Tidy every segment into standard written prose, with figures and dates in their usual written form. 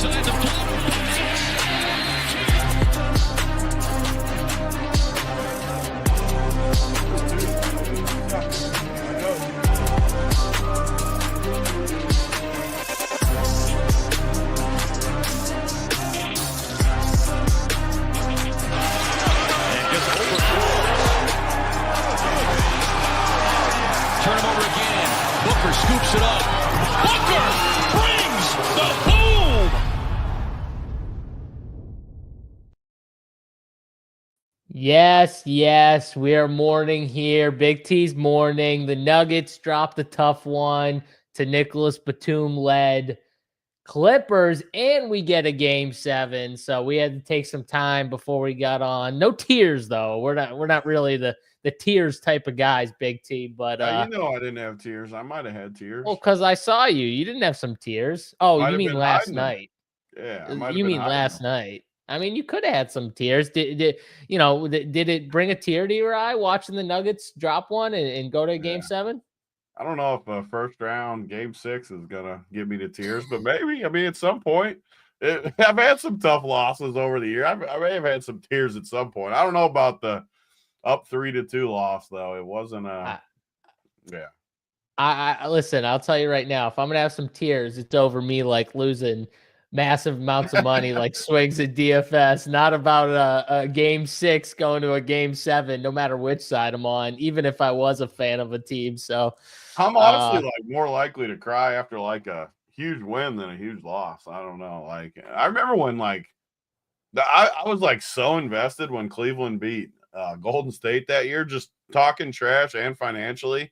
inside the floor. Scoops it up. Booker brings the boom. Yes, we are mourning here. Big T's mourning. The Nuggets dropped a tough one to Nicholas Batum-led Clippers, and we get a game 7. So we had to take some time before we got on. No tears though. We're not really the tears type of guys, Big T. But I didn't have tears. I might have had tears. Well, because I saw you. You didn't have some tears. Oh, Might you mean last night? Yeah, you mean last night? I mean, you could have had some tears. Did it bring a tear to your eye watching the Nuggets drop one and go to game 7? I don't know if a first round game 6 is gonna get me to tears, but maybe. I mean, at some point, I've had some tough losses over the year. I may have had some tears at some point. I don't know about the up 3-2 loss though. It wasn't I listen. I'll tell you right now. If I'm gonna have some tears, it's over me like losing massive amounts of money, like swings at DFS. Not about a game 6 going to a game 7, no matter which side I'm on. Even if I was a fan of a team, so I'm honestly like more likely to cry after like a huge win than a huge loss. I don't know. Like I remember when I was like so invested when Cleveland beat Golden State that year, just talking trash and financially.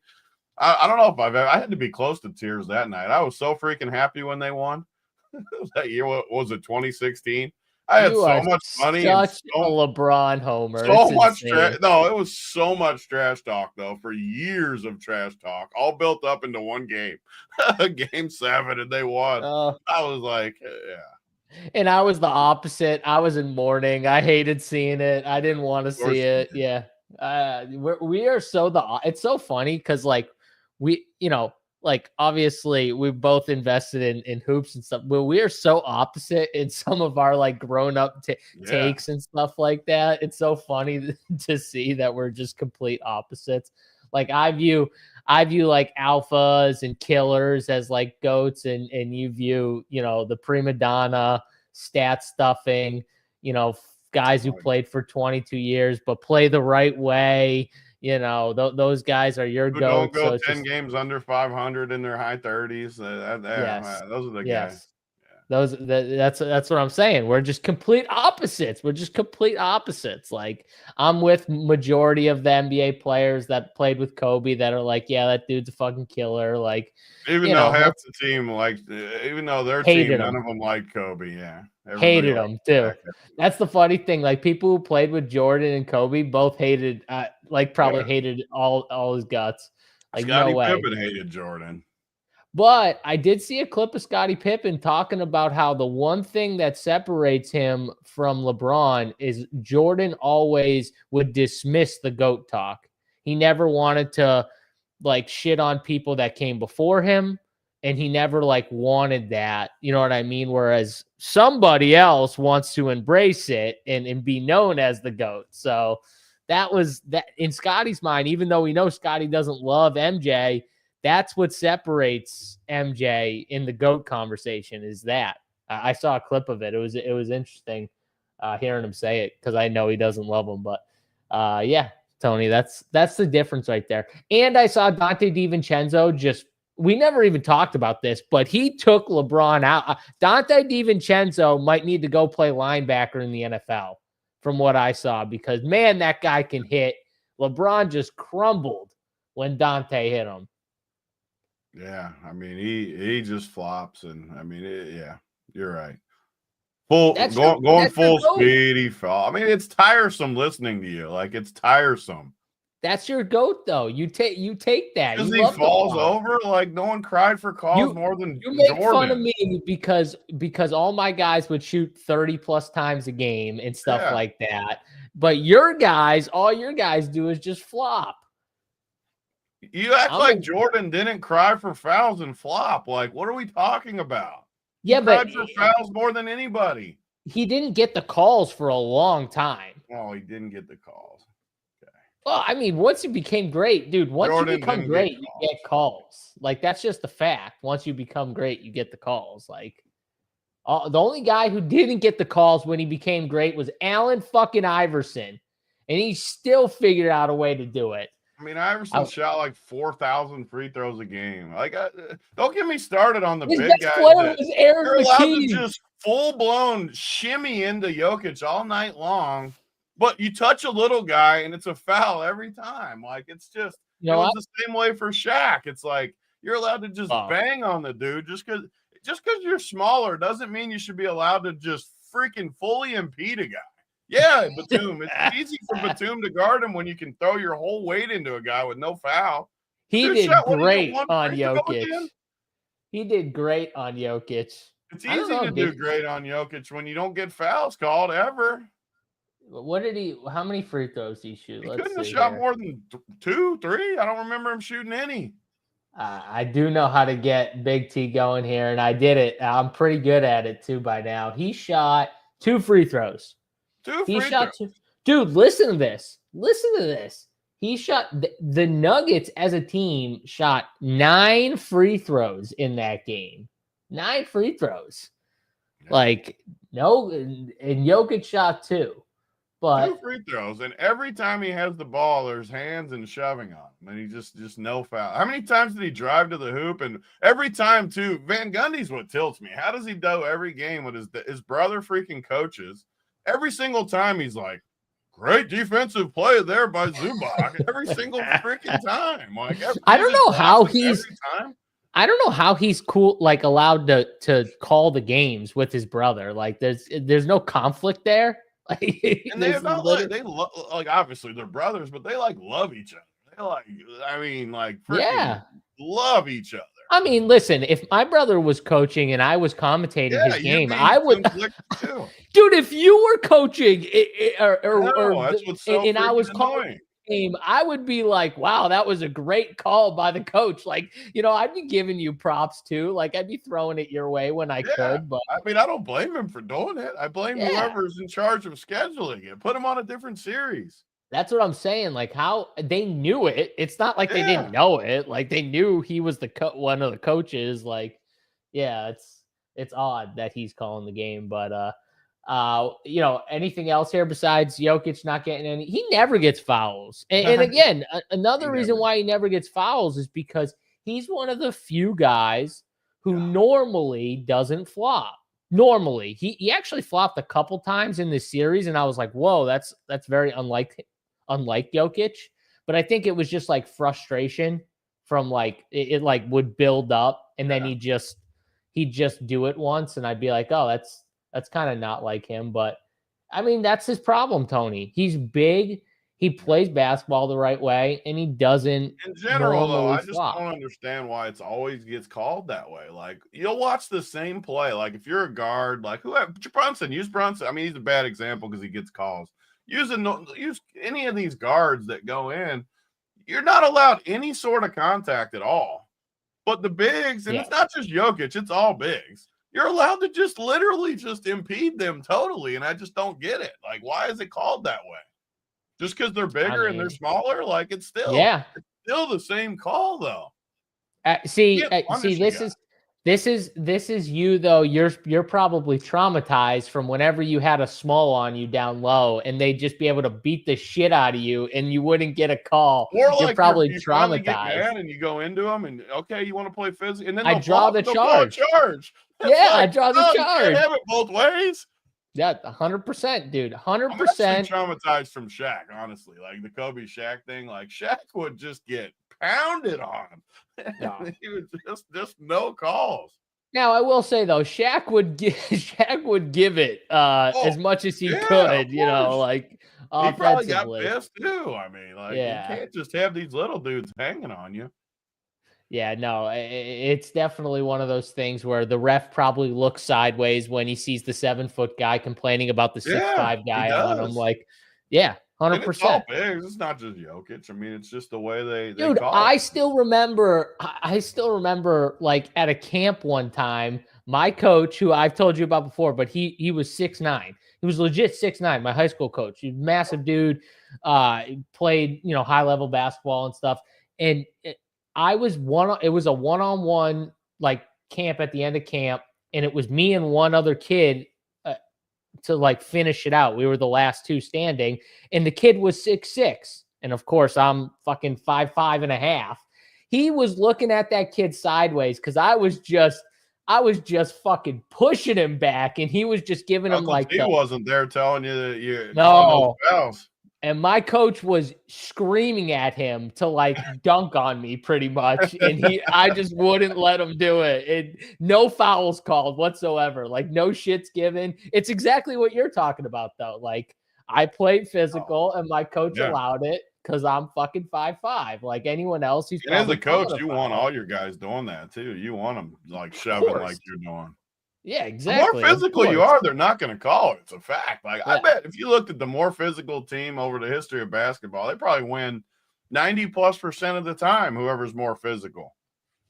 I don't know if I had to be close to tears that night. I was so freaking happy when they won. That year, what was it, 2016? I had so much money. Such a LeBron homer. So much trash. No, it was so much trash talk though for years of trash talk, all built up into one game, game 7, and they won. I was like, yeah. And I was the opposite. I was in mourning. I hated seeing it. I didn't want to see it. Yeah. We are so it's so funny because like like obviously we both invested in hoops and stuff, but we are so opposite in some of our like grown up takes and stuff like that. It's so funny to see that we're just complete opposites. Like I view like alphas and killers as like goats, and you view, the prima donna stat stuffing, guys who played for 22 years but play the right way. Those guys are your goats. Don't go 10 games under 500 in their high 30s. Those are the guys. That's what I'm saying. We're just complete opposites. Like I'm with majority of the NBA players that played with Kobe that are like, yeah, that dude's a fucking killer. Like even though half the team even though their team, none of them liked Kobe. Yeah. Hated him too. That's the funny thing. Like people who played with Jordan and Kobe both hated, hated all his guts. Like Scottie no way. Pippen hated Jordan. But I did see a clip of Scottie Pippen talking about how the one thing that separates him from LeBron is Jordan always would dismiss the GOAT talk. He never wanted to like shit on people that came before him. And he never like wanted that, you know what I mean? Whereas somebody else wants to embrace it and be known as the GOAT. So that was that in Scottie's mind, even though we know Scottie doesn't love MJ, that's what separates MJ in the GOAT conversation is that. I saw a clip of it. It was interesting hearing him say it because I know he doesn't love him. But yeah, Tony, that's the difference right there. And I saw Dante DiVincenzo we never even talked about this, but he took LeBron out. Dante DiVincenzo might need to go play linebacker in the NFL from what I saw because, man, that guy can hit. LeBron just crumbled when Dante hit him. Yeah, I mean, he just flops. And, I mean, you're right. Going full speed, he fell. I mean, it's tiresome listening to you. Like, it's tiresome. That's your GOAT, though. You take that. Because he falls over, like no one cried for calls more than you make Jordan. fun of me because all my guys would shoot 30+ times a game and stuff like that. But all your guys do is just flop. You act like Jordan didn't cry for fouls and flop. Like, what are we talking about? Yeah, but for fouls more than anybody. he didn't get the calls for a long time. Oh, he didn't get the calls. Okay. Well, I mean, once you became great, dude, once Jordan you become didn't great, get you calls. get calls. Like, that's just the fact. Once you become great, you get the calls. Like, the only guy who didn't get the calls when he became great was Allen fucking Iverson. And he still figured out a way to do it. I mean, Iverson shot like 4,000 free throws a game. Like, don't get me started on the His big best guys. player was Aaron You're allowed McKee. to just full-blown shimmy into Jokic all night long, but you touch a little guy and it's a foul every time. Like, it's just, it was the same way for Shaq. It's like, you're allowed to just bang on the dude just because you're smaller doesn't mean you should be allowed to just freaking fully impede a guy. Yeah, Batum. It's easy for Batum to guard him when you can throw your whole weight into a guy with no foul. He did great on Jokic. He did great on Jokic. It's easy to do great on Jokic when you don't get fouls called ever. What did he? How many free throws did he shoot? He couldn't have shot more than 2, 3. I don't remember him shooting any. I do know how to get Big T going here, and I did it. I'm pretty good at it too by now. He shot 2 free throws. Dude, listen to this. Listen to this. He shot the Nuggets as a team shot 9 free throws in that game. 9 free throws. Like, no, and Jokic shot 2. But 2 free throws, and every time he has the ball, there's hands and shoving on him, and he just no foul. How many times did he drive to the hoop? And every time, too, Van Gundy's what tilts me. How does he do every game with his brother freaking coaches? Every single time he's like, great defensive play there by Zubac. Every single freaking time. Like, I don't know how he's cool, like allowed to call the games with his brother. Like, there's no conflict there. Like, and they obviously they're brothers, but they like love each other. They love each other. I mean, listen, if my brother was coaching and I was commentating his game, I would. Dude, if you were coaching and I was calling the game, I would be like, wow, that was a great call by the coach. Like, I'd be giving you props too. Like, I'd be throwing it your way when I could. But I mean, I don't blame him for doing it. I blame whoever's in charge of scheduling it. Put him on a different series. That's what I'm saying. Like, how they knew it. It's not like they didn't know it. Like, they knew he was one of the coaches. Like, yeah, it's odd that he's calling the game. But anything else here besides Jokic not getting any? He never gets fouls. And again, another reason why he never gets fouls is because he's one of the few guys who normally doesn't flop. Normally, he actually flopped a couple times in this series, and I was like, whoa, that's very unlike Jokic. But I think it was just like frustration from like it like would build up, and then he'd just do it once, and I'd be like, oh, that's kind of not like him. But I mean, that's his problem, Tony. He's big, he plays basketball the right way, and he doesn't. In general, though, I just don't understand why it's always gets called that way. Like, you'll watch the same play. Like, if you're a guard, like Brunson, use Brunson. I mean, he's a bad example because he gets calls. Use any of these guards that go in. You're not allowed any sort of contact at all. But the bigs, and it's not just Jokic, it's all bigs. You're allowed to just literally just impede them totally, and I just don't get it. Like, why is it called that way? Just because they're bigger and they're smaller? Like, it's still the same call, though. This is you though. You're probably traumatized from whenever you had a small on you down low, and they'd just be able to beat the shit out of you, and you wouldn't get a call. Or you're like probably you traumatized. Get mad and you go into them, and okay, you want to play physical, and then I draw the charge. I draw the charge. You can't have it both ways. Yeah, 100%, dude. 100%. I'm traumatized from Shaq, honestly. Like the Kobe Shaq thing. Like Shaq would just get pounded on him. No. He was just no calls. Now I will say though, Shaq would give it as much as he could. Like he probably got pissed too. I mean, like you can't just have these little dudes hanging on you. Yeah, no, it's definitely one of those things where the ref probably looks sideways when he sees the 7-foot guy complaining about the 6'5" guy on him. Like, And it's all 100%. bigs. It's not just Jokic. I mean, it's just the way they Dude, call I it. still remember like at a camp one time, my coach, who I've told you about before, but he was 6'9". He was legit 6'9", my high school coach. He's a massive dude, played, high level basketball and stuff. And it was a one-on-one like camp at the end of camp, and it was me and one other kid to like finish it out. We were the last two standing, and the kid was 6'6". And of course, I'm fucking 5'5" and a half. He was looking at that kid sideways because I was just fucking pushing him back, and he was just giving him like he wasn't there telling you that you no. fouls. And my coach was screaming at him to like dunk on me pretty much. And I just wouldn't let him do it. No fouls called whatsoever. Like no shits given. It's exactly what you're talking about though. Like I played physical and my coach allowed it because I'm fucking 5'5". Like anyone else, he's as a coach, you want all your guys doing that too. You want them like shoving like you're doing. Yeah, exactly. The more physical you are, they're not going to call it. It's a fact. Like I bet if you looked at the more physical team over the history of basketball, they probably win 90+% of the time, whoever's more physical.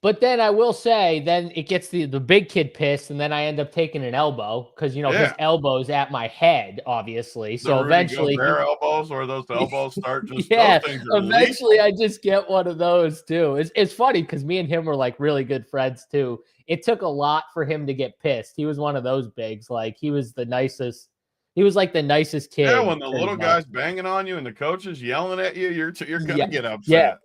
But then I will say, then it gets the big kid pissed, and then I end up taking an elbow because his elbow's at my head, obviously. So eventually, elbows, or those elbows start just those things are eventually I just get one of those too. It's funny because me and him were like really good friends too. It took a lot for him to get pissed. He was one of those bigs. Like he was the nicest. He was like the nicest kid. Yeah, when the little guy's banging on you and the coach is yelling at you, you're gonna get upset.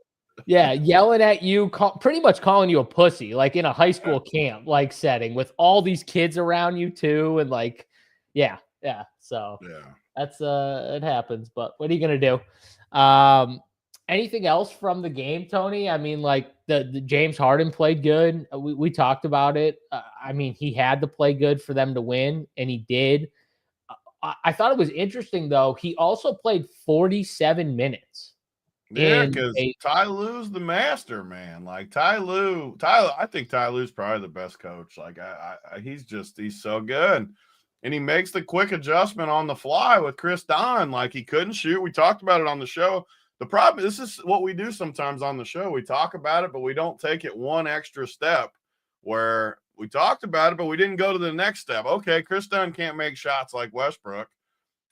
Yeah, yelling at you, pretty much calling you a pussy, like in a high school camp like setting with all these kids around you too, and like, yeah. So that's it happens. But what are you gonna do? Anything else from the game, Tony? I mean, like the James Harden played good. We talked about it. I mean, he had to play good for them to win, and he did. I thought it was interesting though. He also played 47 minutes. Yeah, because Ty Lue's the master, man. Like Tyler, I think Ty Lue's probably the best coach. Like he's so good. And he makes the quick adjustment on the fly with Chris Dunn. Like he couldn't shoot. We talked about it on the show. The problem, this is what we do sometimes on the show. We talk about it, but we don't take it one extra step where we talked about it, but we didn't go to the next step. Okay, Chris Dunn can't make shots like Westbrook.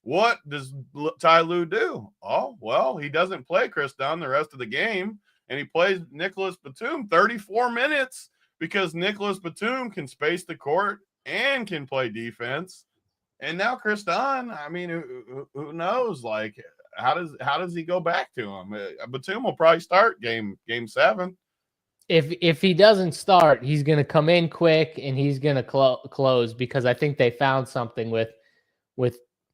What does Ty Lue do? Oh, well, he doesn't play Chris Dunn the rest of the game, and he plays Nicholas Batum 34 minutes because Nicholas Batum can space the court and can play defense. And now Chris Dunn, I mean, who knows? Like, how does he go back to him? Batum will probably start game 7. If he doesn't start, he's going to come in quick and he's going to close because I think they found something with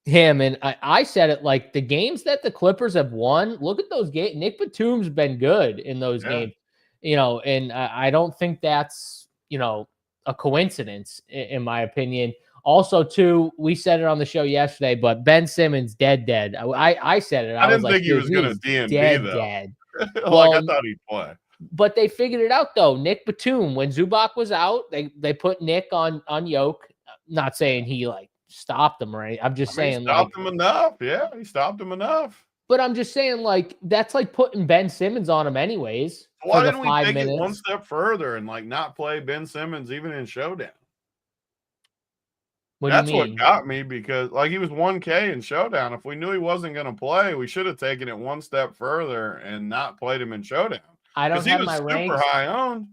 him. And I said it, like the games that the Clippers have won, look at those games. Nick Batum's been good in those games, and I don't think that's, a coincidence in my opinion. Also, too, we said it on the show yesterday, but Ben Simmons dead. I said it. I didn't think he was going to DNP though. Dead. Well, I thought he'd play. But they figured it out though. Nick Batum, when Zubac was out, they put Nick on Yoke. Not saying he like stopped him or anything. I'm just saying he stopped him enough. Yeah, he stopped him enough. But I'm just saying, like, that's like putting Ben Simmons on him anyways. Why didn't we take it one step further and like not play Ben Simmons even in Showdown? That's what got me, because like he was 1K in Showdown. If we knew he wasn't going to play, we should have taken it one step further and not played him in Showdown. I don't have my ranks. Super high owned.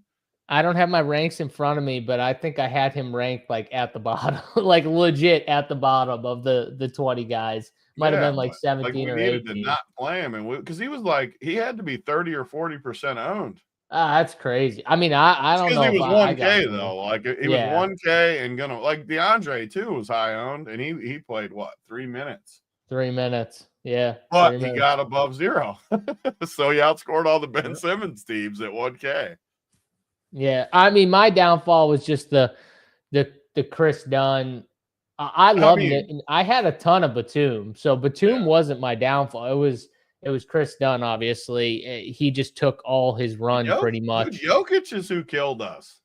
I don't have my ranks in front of me, but I think I had him ranked like at the bottom, like legit at the bottom of the 20 guys. Might have been like 17 or 18. To not play him, and because he was like he had to be 30 or 40% owned. That's crazy. I mean, I don't know. He was 1K though. Like he was 1K and gonna like DeAndre too was high owned, and he played what 3 minutes. 3 minutes, yeah. But he got above 0, so he outscored all the Ben Simmons teams at 1K. Yeah, I mean, my downfall was just the Chris Dunn. I loved it. And I had a ton of Batum, so Batum wasn't my downfall. It was Chris Dunn, obviously. He just took all his run pretty much. Dude, Jokic is who killed us.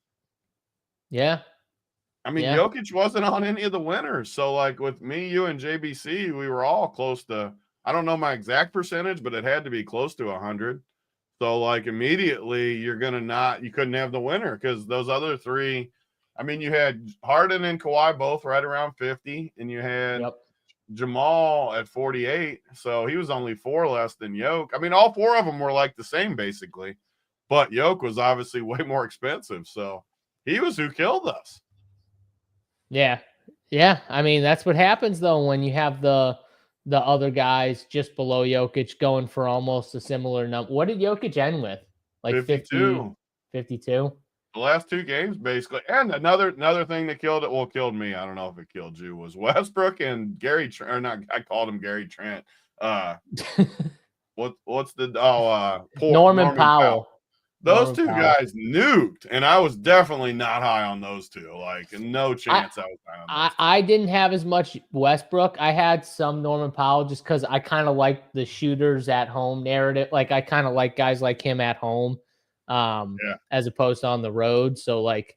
Yeah. I mean, Jokic wasn't on any of the winners. So, like, with me, you, and JBC, we were all close to – I don't know my exact percentage, but it had to be close to 100. So, like, immediately you couldn't have the winner because those other three, I mean, you had Harden and Kawhi both right around 50, and you had Jamal at 48. So he was only 4 less than Yoke. I mean, all 4 of them were like the same basically, but Yoke was obviously way more expensive. So he was who killed us. Yeah. Yeah. I mean, that's what happens though when you have the other guys just below Jokic going for almost a similar number. What did Jokic end with? Like 52. 52? The last 2 games, basically. And another thing that killed me. I don't know if it killed you, was Westbrook and Gary Trent. Or not, I called him Gary Trent. What's the Norman Powell. Those two guys nuked, and I was definitely not high on those two. Like, no chance I was high on those two. I didn't have as much Westbrook. I had some Norman Powell just because I kind of like the shooters at home narrative. Like, I kind of like guys like him at home as opposed to on the road. So, like,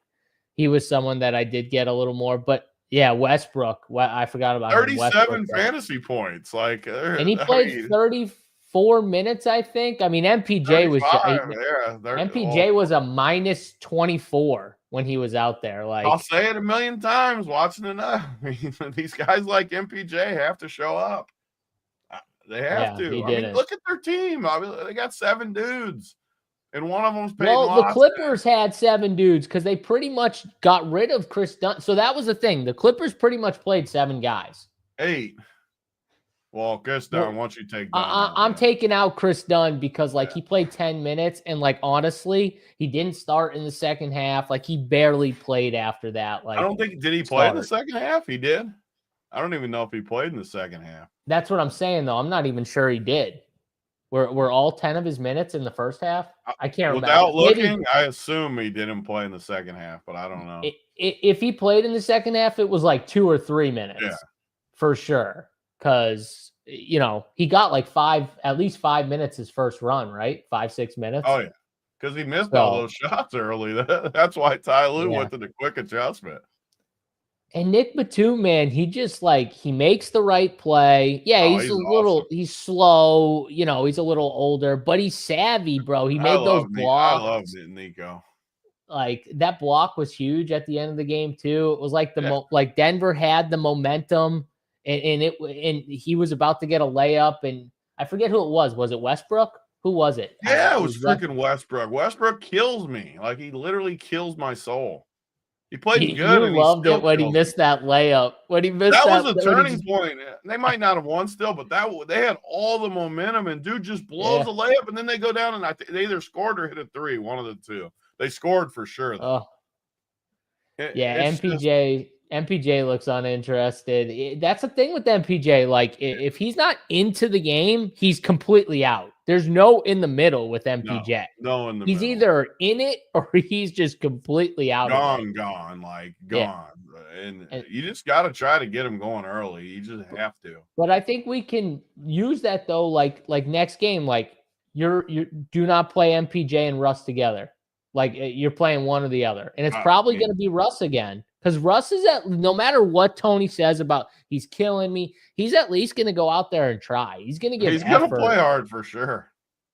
he was someone that I did get a little more. But, yeah, Westbrook. I forgot about 37 fantasy points. Like, and he played 34 minutes, I think. I mean, MPJ was a minus 24 when he was out there. Like, I'll say it a million times, watching enough. These guys like MPJ have to show up. They have to. I mean, look at their team. I mean, they got 7 dudes, and one of them's Peyton Watson. The Clippers had 7 dudes because they pretty much got rid of Chris Dunn. So that was the thing. The Clippers pretty much played 7 guys. 8. Well, Chris Dunn, once you take Dunn I'm taking out Chris Dunn because, like, he played 10 minutes, and, like, honestly, he didn't start in the second half. Like, he barely played after that. Like, I don't think – did he play in the second half? He did? I don't even know if he played in the second half. That's what I'm saying, though. I'm not even sure he did. Were all 10 of his minutes in the first half? I can't remember. Without looking, I assume he didn't play in the second half, but I don't know. If he played in the second half, it was like 2 or 3 minutes for sure. Because, you know, he got like at least 5 minutes his first run, right? 5-6 minutes. Oh, yeah. Because he missed all those shots early. That's why Ty Lue went to the quick adjustment. And Nick Batum, man, he just, like, he makes the right play. Yeah, he's slow, you know, he's a little older, but he's savvy, bro. He made those blocks. I loved it, Nico. Like, that block was huge at the end of the game, too. It was like like Denver had the momentum, and he was about to get a layup, and I forget who it was. Was it Westbrook? Who was it? Yeah, it was freaking Westbrook. Westbrook kills me. Like, he literally kills my soul. He played good. You loved it when he missed that layup. That was a turning point. They might not have won still, but they had all the momentum, and dude just blows a layup, and then they go down, and they either scored or hit a 3, one of the two. They scored for sure, though. MPJ looks uninterested. That's the thing with MPJ. Like, if he's not into the game, he's completely out. There's no in the middle with MPJ. No in the middle. He's either in it or he's just completely out. Gone. And you just got to try to get him going early. You just have to. But I think we can use that, though, like next game. Like, you do not play MPJ and Russ together. Like, you're playing one or the other. And it's probably going to be Russ again. Because Russ is no matter what Tony says about he's killing me, he's at least going to go out there and try. He's going to get He's going to play hard for sure.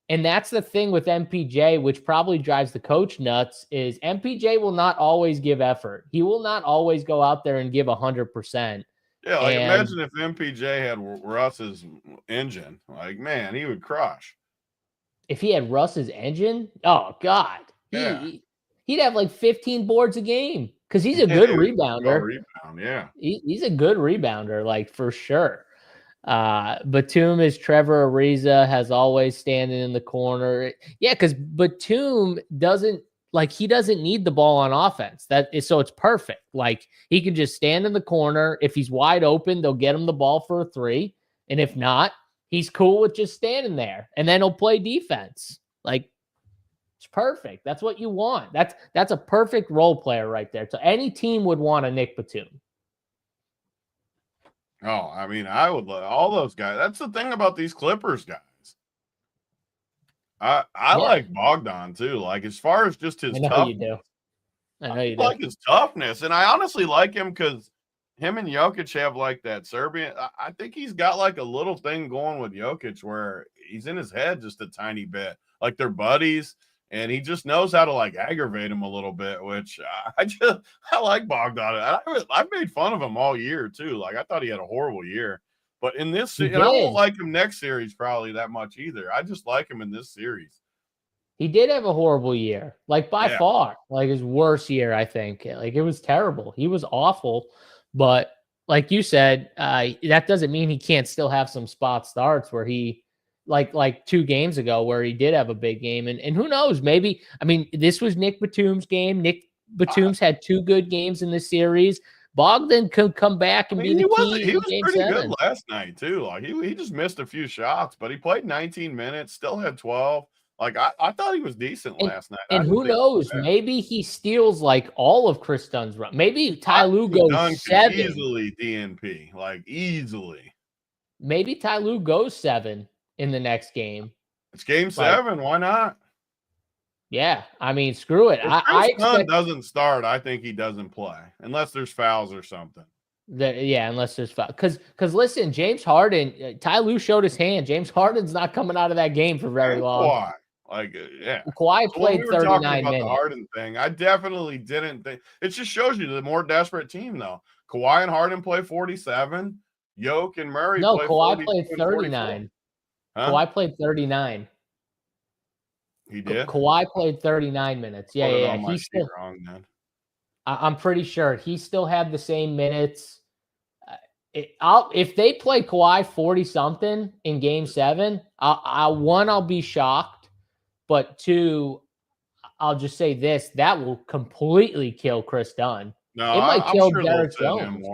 And that's the thing with MPJ, which probably drives the coach nuts, is MPJ will not always give effort. He will not always go out there and give 100%. Yeah, like, imagine if MPJ had Russ's engine. Like, man, he would crush. If he had Russ's engine, oh, God. He'd have like 15 boards a game. Because he's a good rebounder. He's a good rebounder, like, for sure. Batum is Trevor Ariza, has always standing in the corner. Yeah, because Batum doesn't need the ball on offense. So it's perfect. Like, he can just stand in the corner. If he's wide open, they'll get him the ball for a 3. And if not, he's cool with just standing there. And then he'll play defense. Like, it's perfect. That's what you want. That's a perfect role player right there. So any team would want a Nick Batum. Oh, I mean, I would love all those guys. That's the thing about these Clippers guys. I like Bogdan too. Like, as far as just his toughness. I know you do. Like his toughness, and I honestly like him because him and Jokic have like that Serbian. I think he's got like a little thing going with Jokic where he's in his head just a tiny bit. Like they're buddies, and he just knows how to like aggravate him a little bit, which I like Bogdanovic. I've made fun of him all year too. Like I thought he had a horrible year. But in this, and I won't like him next series probably that much either. I just like him in this series. He did have a horrible year, like by far, like his worst year, I think. Like it was terrible. He was awful. But like you said, that doesn't mean he can't still have some spot starts where he, like 2 games ago, where he did have a big game. And who knows, maybe, I mean, this was Nick Batum's game. Nick Batum's had 2 good games in this series. Bogdan could come back and be the key. He was pretty good last night too. Like he just missed a few shots, but he played 19 minutes, still had 12. Like I thought he was decent last night. And who knows? Maybe he steals like all of Chris Dunn's run. Maybe Ty Lue goes 7. Easily DNP, like easily. Maybe Ty Lue goes 7 in the next game. It's game 7. Why not? Yeah, I mean, screw it. If Chris Dunn doesn't start, I think he doesn't play unless there's fouls or something. Unless there's fouls. Because listen, James Harden, Ty Lue showed his hand. James Harden's not coming out of that game for very long. Kawhi played 39 minutes. The Harden thing, I definitely didn't think. It just shows you the more desperate team, though. Kawhi and Harden play 47. Jokic and Murray. No, Kawhi played 39. Huh? Kawhi played 39. He did. Kawhi played 39 minutes. Yeah. He's still wrong, man. I'm pretty sure he still had the same minutes. If they play Kawhi 40 something in Game 7, I'll be shocked. But 2, I'll just say this: that will completely kill Chris Dunn. No, it might kill sure Derek Jones.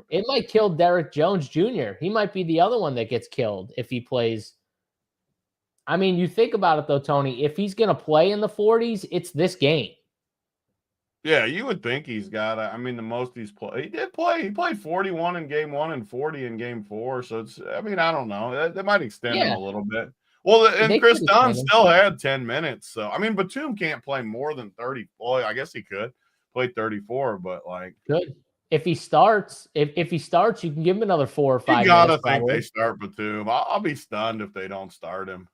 It might kill Derek Jones Jr. He might be the other one that gets killed if he plays. I mean, you think about it though, Tony. If he's going to play in the 40s, it's this game. Yeah, you would think he's got. I mean, the most he's played. He did play. He played 41 in Game 1 and 40 in Game 4. So it's. I mean, I don't know. That might extend him a little bit. Well, and Chris Dunn still had 10 minutes. So I mean, Batum can't play more than 30. Well, I guess he could play 34, but like good. If he starts, if he starts, you can give him another 4 or 5. You gotta think they start Batum. I'll be stunned if they don't start him.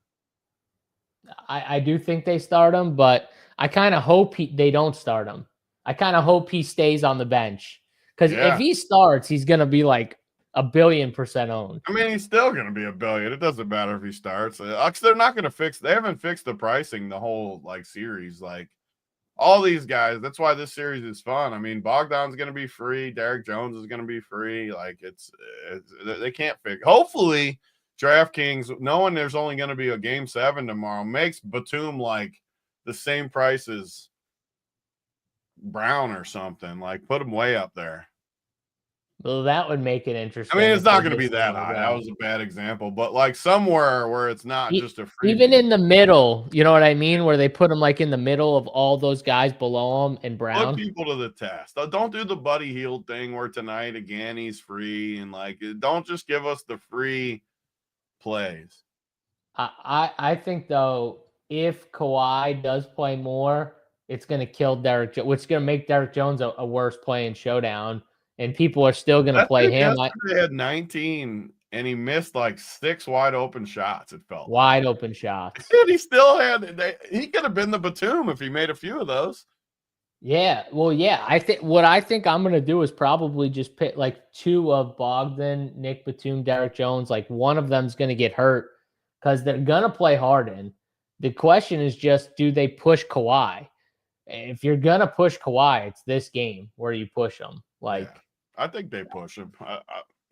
I do think they start him, but I kind of hope they don't start him. I kind of hope he stays on the bench because if he starts, he's going to be like 1,000,000,000% owned. I mean, he's still going to be 1,000,000,000. It doesn't matter if he starts. They're not going to fix. They haven't fixed the pricing the whole like series. Like all these guys. That's why this series is fun. I mean, Bogdan's going to be free. Derek Jones is going to be free. Like it's they can't fix. Hopefully, DraftKings, knowing there's only going to be a Game 7 tomorrow, makes Batum like the same price as Brown or something. Like put him way up there. Well, that would make it interesting. I mean, it's not going to be that high. That was a bad example, but like somewhere where it's not just a free. Even in the middle, you know what I mean? Where they put him like in the middle of all those guys below him and Brown. Put people to the test. Don't do the Buddy Hield thing where tonight again he's free and like don't just give us the free plays. I think though, if Kawhi does play more, it's going to kill Derek, which is going to make Derek Jones a worse play in Showdown. And people are still going to play him. He had 19, and he missed like 6 wide open shots. It felt wide open shots. And he still had. He could have been the Batum if he made a few of those. Yeah, well, yeah. I think I'm going to do is probably just pick like 2 of Bogdan, Nick Batum, Derek Jones. Like one of them's going to get hurt because they're going to play Harden. The question is just, do they push Kawhi? If you're going to push Kawhi, it's this game where you push him. Like. Yeah. I think they push him.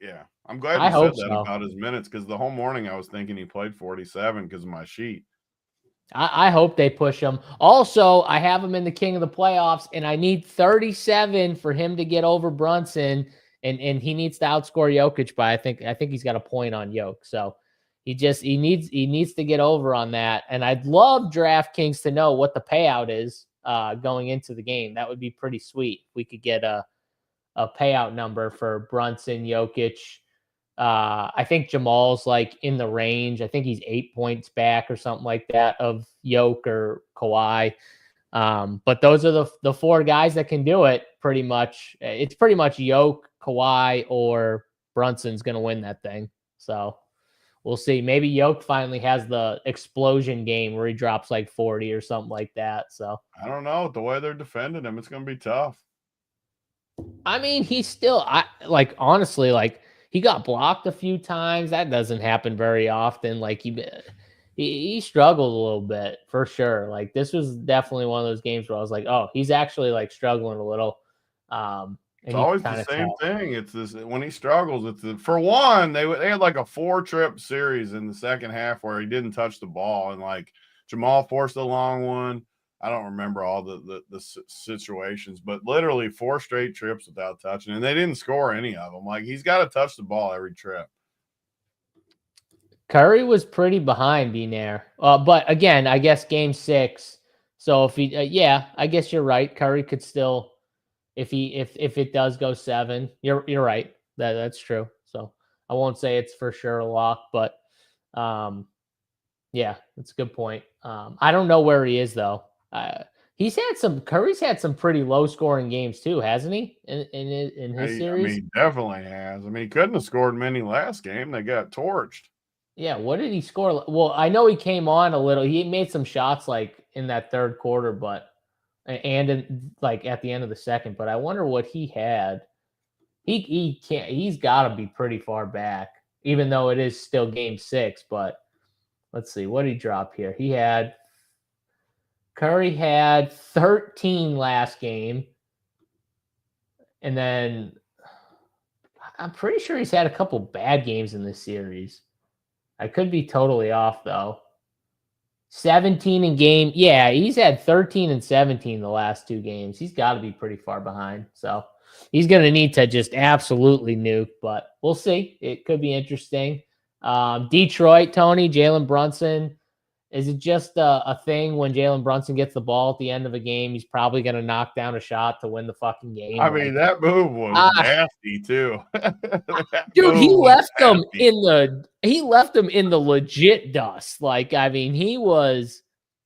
Yeah, I'm glad you said that about his minutes because the whole morning I was thinking he played 47 because of my sheet. I hope they push him. Also, I have him in the king of the playoffs, and I need 37 for him to get over Brunson, and he needs to outscore Jokic by I think he's got a point on Jokic. So he needs to get over on that. And I'd love DraftKings to know what the payout is going into the game. That would be pretty sweet. We could get a payout number for Brunson, Jokic. I think Jamal's like in the range. I think he's 8 points back or something like that of Jokic or Kawhi. But those are the 4 guys that can do it pretty much. It's pretty much Jokic, Kawhi or Brunson's going to win that thing. So we'll see. Maybe Yoke finally has the explosion game where he drops like 40 or something like that. So I don't know. The way they're defending him, it's going to be tough. I mean, he's still, honestly, like he got blocked a few times. That doesn't happen very often. Like he struggled a little bit for sure. Like this was definitely one of those games where I was like, oh, he's actually like struggling a little. It's always the same thing. It's this when he struggles. For one, they had like a 4-trip series in the second half where he didn't touch the ball, and like Jamal forced a long one. I don't remember all the situations, but literally 4 straight trips without touching, and they didn't score any of them. Like he's got to touch the ball every trip. Curry was pretty behind being there, but again, I guess game 6. So if he, I guess you're right. Curry could still. If it does go 7, you're right. That's true. So I won't say it's for sure a lock, but yeah, that's a good point. I don't know where he is though. Curry's had some pretty low scoring games too, hasn't he? In his series, I mean, he definitely has. I mean, he couldn't have scored many last game. They got torched. Yeah, what did he score? Well, I know he came on a little. He made some shots like in that third quarter, but. And in, like at the end of the second, but I wonder what he had. He can't. He's got to be pretty far back, even though it is still game 6. But let's see what he dropped here. Curry had 13 last game, and then I'm pretty sure he's had a couple bad games in this series. I could be totally off though. 17 in game. Yeah, he's had 13 and 17 the last 2 games. He's got to be pretty far behind. So he's going to need to just absolutely nuke, but we'll see. It could be interesting. Detroit, Tony, Jalen Brunson. Is it just a thing when Jalen Brunson gets the ball at the end of a game, he's probably going to knock down a shot to win the fucking game? I mean, that move was nasty too. Dude, he left them in the legit dust. Like, I mean,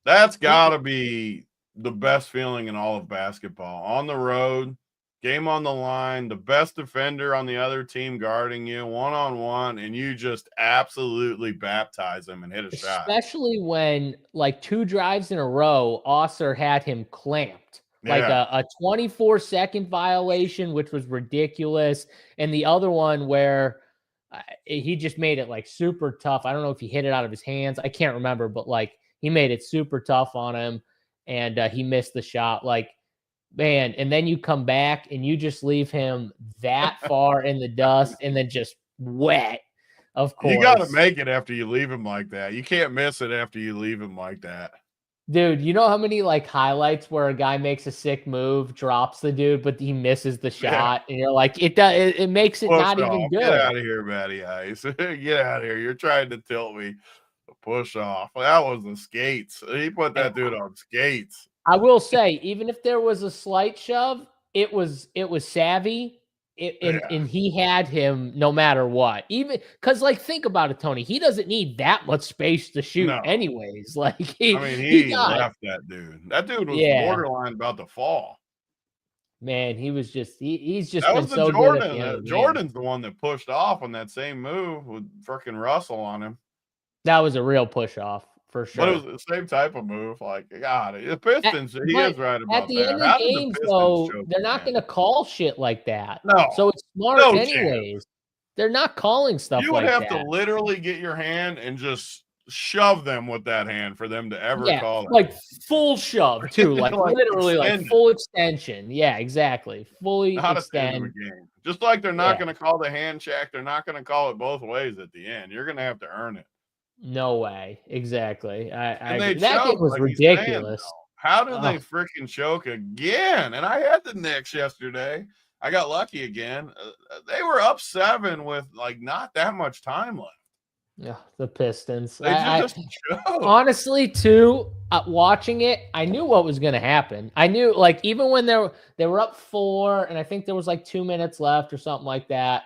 That's got to be the best feeling in all of basketball. On the road, game on the line, the best defender on the other team guarding you, one-on-one, and you just absolutely baptize him and hit a shot. Especially when, like, 2 drives in a row, Osser had him clamped. Like a 24-second violation, which was ridiculous. And the other one where he just made it, like, super tough. I don't know if he hit it out of his hands. I can't remember, but, like, he made it super tough on him, and he missed the shot. Like, man, and then you come back and you just leave him that far in the dust and then just wet, of course. You got to make it after you leave him like that. You can't miss it after you leave him like that. Dude, you know how many like highlights where a guy makes a sick move, drops the dude, but he misses the shot, and you're like, it makes it not even good. Get out of here, Matty Ice. Get out of here. You're trying to tilt me. Push off. That was the skates. He put that dude on skates. I will say, even if there was a slight shove, it was savvy. And he had him no matter what. Even because, like, think about it, Tony. He doesn't need that much space to shoot, anyways. Like, he left that dude. That dude was borderline about to fall. Man, he was just he's just that been was the so Jordan. good at the end of the Jordan's the one that pushed off on that same move with freaking Russell on him. That was a real push off. For sure. But it was the same type of move. Like, God, the Pistons, he is right about that. At the end of the games, though, they're not going to call shit like that. No. So it's smart anyways. Chance. They're not calling stuff like that. You would have to literally get your hand and just shove them with that hand for them to ever call it. Like full shove, too. Like literally like full extension. Yeah, exactly. Fully extend. Just like they're not going to call the hand check. They're not going to call it both ways at the end. You're going to have to earn it. No way. Exactly. That game was ridiculous. How did they freaking choke again? And I had the Knicks yesterday. I got lucky again. They were up 7 with like not that much time left. Yeah, the Pistons. Honestly, too, watching it, I knew what was going to happen. I knew, like, even when they were up 4, and I think there was like 2 minutes left or something like that.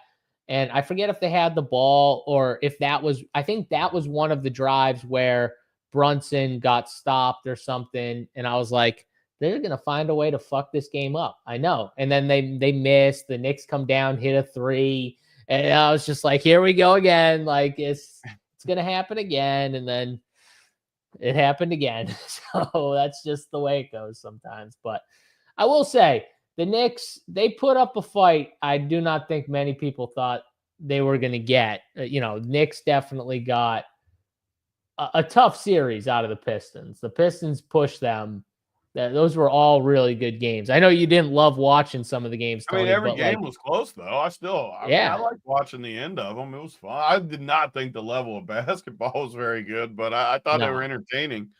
And I forget if they had the ball or if I think that was one of the drives where Brunson got stopped or something. And I was like, they're going to find a way to fuck this game up. I know. And then they miss. The Knicks come down, hit a 3. And I was just like, here we go again. Like, it's going to happen again. And then it happened again. So that's just the way it goes sometimes. But I will say, the Knicks, they put up a fight I do not think many people thought they were going to get. Knicks definitely got a tough series out of the Pistons. The Pistons pushed them. Those were all really good games. I know you didn't love watching some of the games, Tony, every game was close, though. I liked watching the end of them. It was fun. I did not think the level of basketball was very good, but I thought they were entertaining.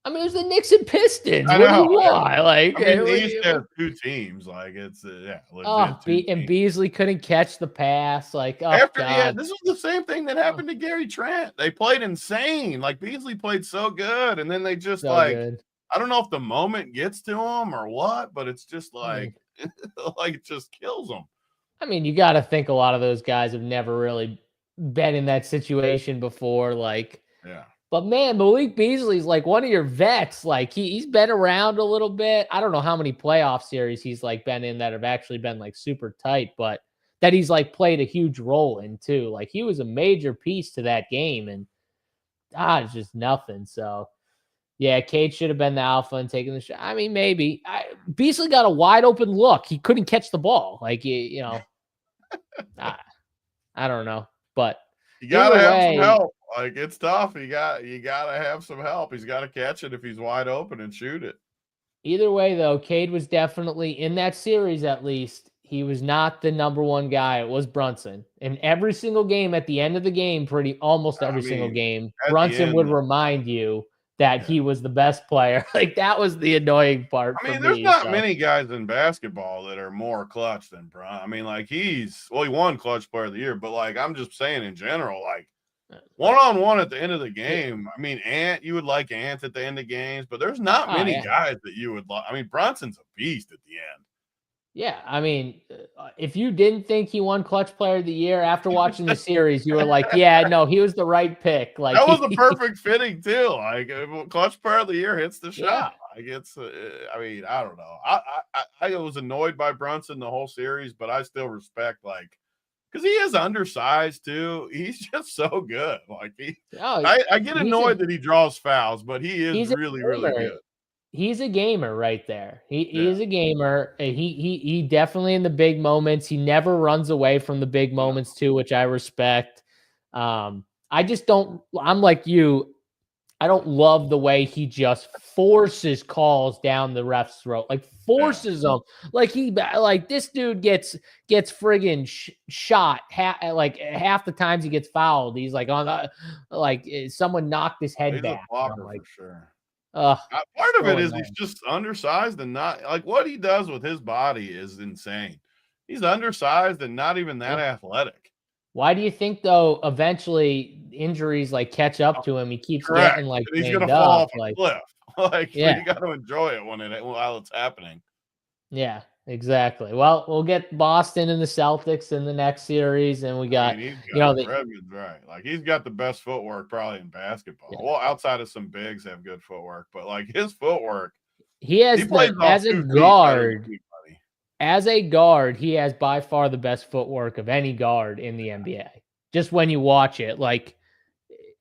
I mean, it was the Knicks and Pistons. I know. Why? Like, they used to have 2 teams. Like, it's legit. And Beasley couldn't catch the pass. Like, God. This was the same thing that happened to Gary Trent. They played insane. Like, Beasley played so good, and then they just good. I don't know if the moment gets to them or what, but it's just like, like it just kills them. I mean, you got to think a lot of those guys have never really been in that situation before. Like, yeah. But man, Malik Beasley's like one of your vets. Like he's been around a little bit. I don't know how many playoff series he's like been in that have actually been like super tight, but that he's like played a huge role in too. Like he was a major piece to that game, and it's just nothing. So yeah, Cade should have been the alpha and taken the shot. I mean, maybe Beasley got a wide open look. He couldn't catch the ball. Like I don't know, but you gotta have some help. Like it's tough. You gotta have some help. He's got to catch it if he's wide open and shoot it. Either way, though, Cade was definitely in that series. At least he was not the number one guy. It was Brunson. In every single game, at the end of the game, almost every single game, Brunson would remind you that he was the best player. Like that was the annoying part. I mean, there's not many guys in basketball that are more clutch than Brunson. I mean, like he won Clutch Player of the Year, but like I'm just saying in general, like. 1-on-1 at the end of the game. I mean, you would like Ant at the end of games, but there's not many guys that you would like. I mean, Brunson's a beast at the end. Yeah, I mean, if you didn't think he won Clutch Player of the Year after watching the series, you were like, yeah, no, he was the right pick. Like that was the perfect fitting too. Like Clutch Player of the Year hits the shot. Like it's, I mean, I don't know. I was annoyed by Brunson the whole series, but I still respect because he is undersized too. He's just so good. Like I get annoyed that he draws fouls, but he is really, really good. He's a gamer right there. He is a gamer. He definitely in the big moments. He never runs away from the big moments too, which I respect. I just don't. I'm like you. I don't love the way he just forces calls down the ref's throat, like forces them. Like this dude gets friggin' shot half the times he gets fouled. He's like someone knocked his head back. A blocker for sure. Part of it is he's just undersized and not like what he does with his body is insane. He's undersized and not even that athletic. Why do you think though? Eventually, injuries like catch up to him. He keeps getting like he's gonna fall off a cliff. Like you got to enjoy it while it's happening. Yeah, exactly. Well, we'll get Boston and the Celtics in the next series, and we got Redmond's right. Like he's got the best footwork probably in basketball. Yeah. Well, outside of some bigs have good footwork, but like his footwork, as a guard. As a guard, he has by far the best footwork of any guard in the NBA. Just when you watch it, like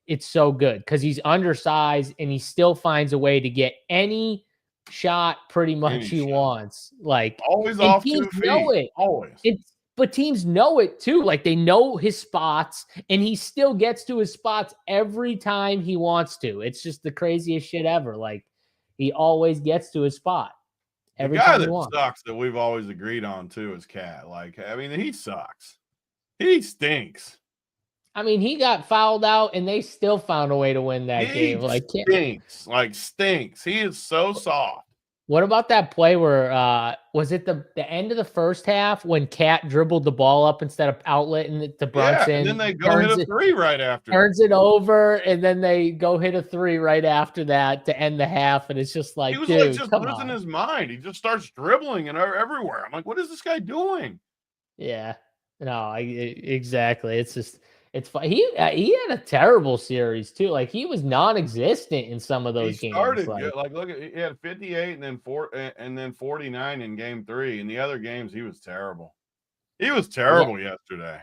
it's so good because he's undersized and he still finds a way to get any shot pretty much he wants. Like always off 2 feet. Know it. Always. But teams know it too. Like they know his spots and he still gets to his spots every time he wants to. It's just the craziest shit ever. Like he always gets to his spot. The guy that sucks that we've always agreed on too is Cat. Like, I mean, he sucks. He stinks. I mean, he got fouled out and they still found a way to win that game. Like stinks. He is so soft. What about that play where was it the end of the first half when Cat dribbled the ball up instead of outletting it to Brunson? Yeah, and then they go hit a 3 right after. Turns it over, and then they go hit a 3 right after that to end the half. And it's just like, he was dude, just losing his mind. He just starts dribbling and everywhere. I'm like, what is this guy doing? Yeah, no, exactly. It's just It's fun. He had a terrible series too. Like he was non-existent in some of those He games. started Like, good. Like, look at he had 58 and then 49 in game 3. In the other games, he was terrible. He was terrible yesterday.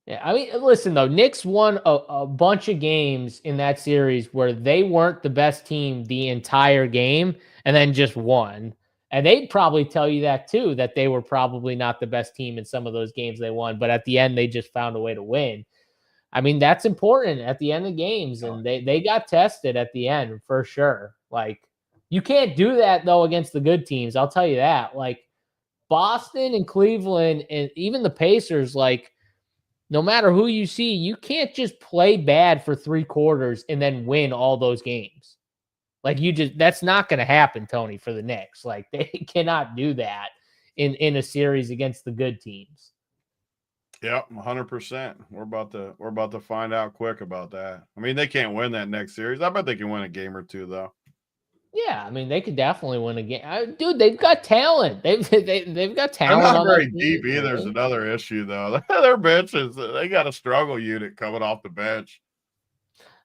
yeah, I mean, listen though, Knicks won a bunch of games in that series where they weren't the best team the entire game and then just won. And they'd probably tell you that too, that they were probably not the best team in some of those games they won, but at the end they just found a way to win. I mean, that's important at the end of games, and they got tested at the end for sure. Like, you can't do that though against the good teams. I'll tell you that. Like Boston and Cleveland and even the Pacers, like no matter who you see, you can't just play bad for 3 quarters and then win all those games. Like that's not going to happen, Tony, for the Knicks. Like they cannot do that in a series against the good teams. Yep, 100%. We're about to find out quick about that. I mean, they can't win that next series. I bet they can win a game or 2 though. Yeah, I mean they could definitely win a game. Dude, they've got talent. They've got talent. They're not very deep either. There's another issue though. Their bench they got a struggle unit coming off the bench.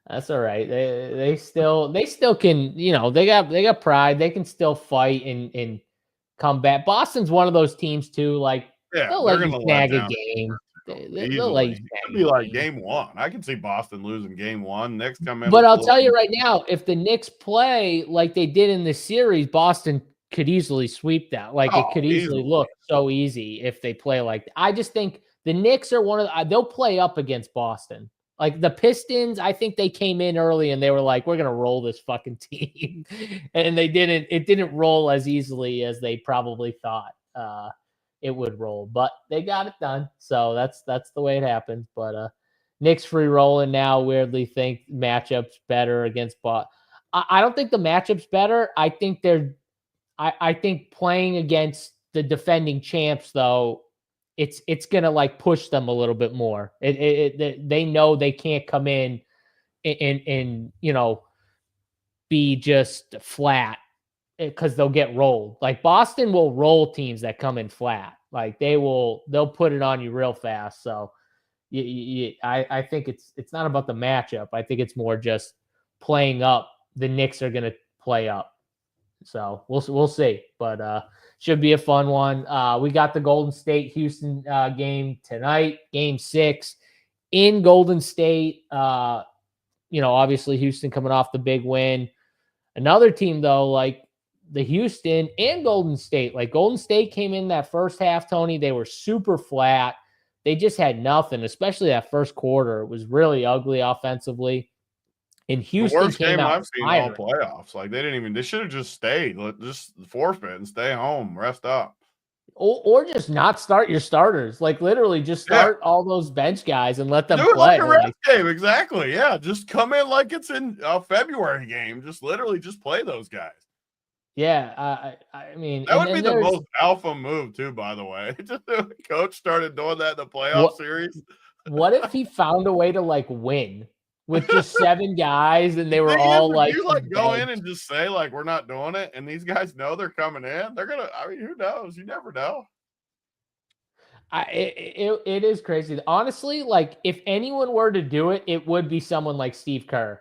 That's all right. They still can, they got pride. They can still fight and come back. Boston's one of those teams too. Like they'll let you snag a game. They'll let you snag it could be like game 1. I can see Boston losing game 1. Knicks come in. But I'll tell you right now, if the Knicks play like they did in this series, Boston could easily sweep that. Like it could easily look so easy if they play like that. I just think the Knicks are they'll play up against Boston. Like the Pistons, I think they came in early and they were like, we're going to roll this fucking team. And it didn't roll as easily as they probably thought it would roll, but they got it done. So that's the way it happened. But Knicks free rolling now, weirdly think matchups better against Boston. I don't think the matchups better. I think I think playing against the defending champs though, it's gonna like push them a little bit more. They know they can't come in and be just flat because they'll get rolled. Like Boston will roll teams that come in flat. Like they'll put it on you real fast. So I think it's not about the matchup. I think it's more just playing up. The Knicks are gonna play up. So we'll see, but should be a fun one. We got the Golden State Houston game tonight, game 6 in Golden State. Obviously Houston coming off the big win. Another team though, like the Houston and Golden State, like Golden State came in that first half, Tony, they were super flat. They just had nothing, especially that first quarter. It was really ugly offensively. And Houston the worst came game out I've seen all playoffs. Like they should have just stayed. Just forfeit and stay home, rest up. Or just not start your starters. Like literally just start all those bench guys and let them play. Like a rest game, exactly. Yeah, just come in like it's in a February game. Just literally just play those guys. Yeah, I mean that would be the most alpha move too. By the way, just the coach started doing that in the playoff series. What if he found a way to like win with just 7 guys and they were all like, you like go in and just say like we're not doing it, and these guys know they're coming in. They're gonna. I mean, who knows? You never know. It is crazy. Honestly, like if anyone were to do it, it would be someone like Steve Kerr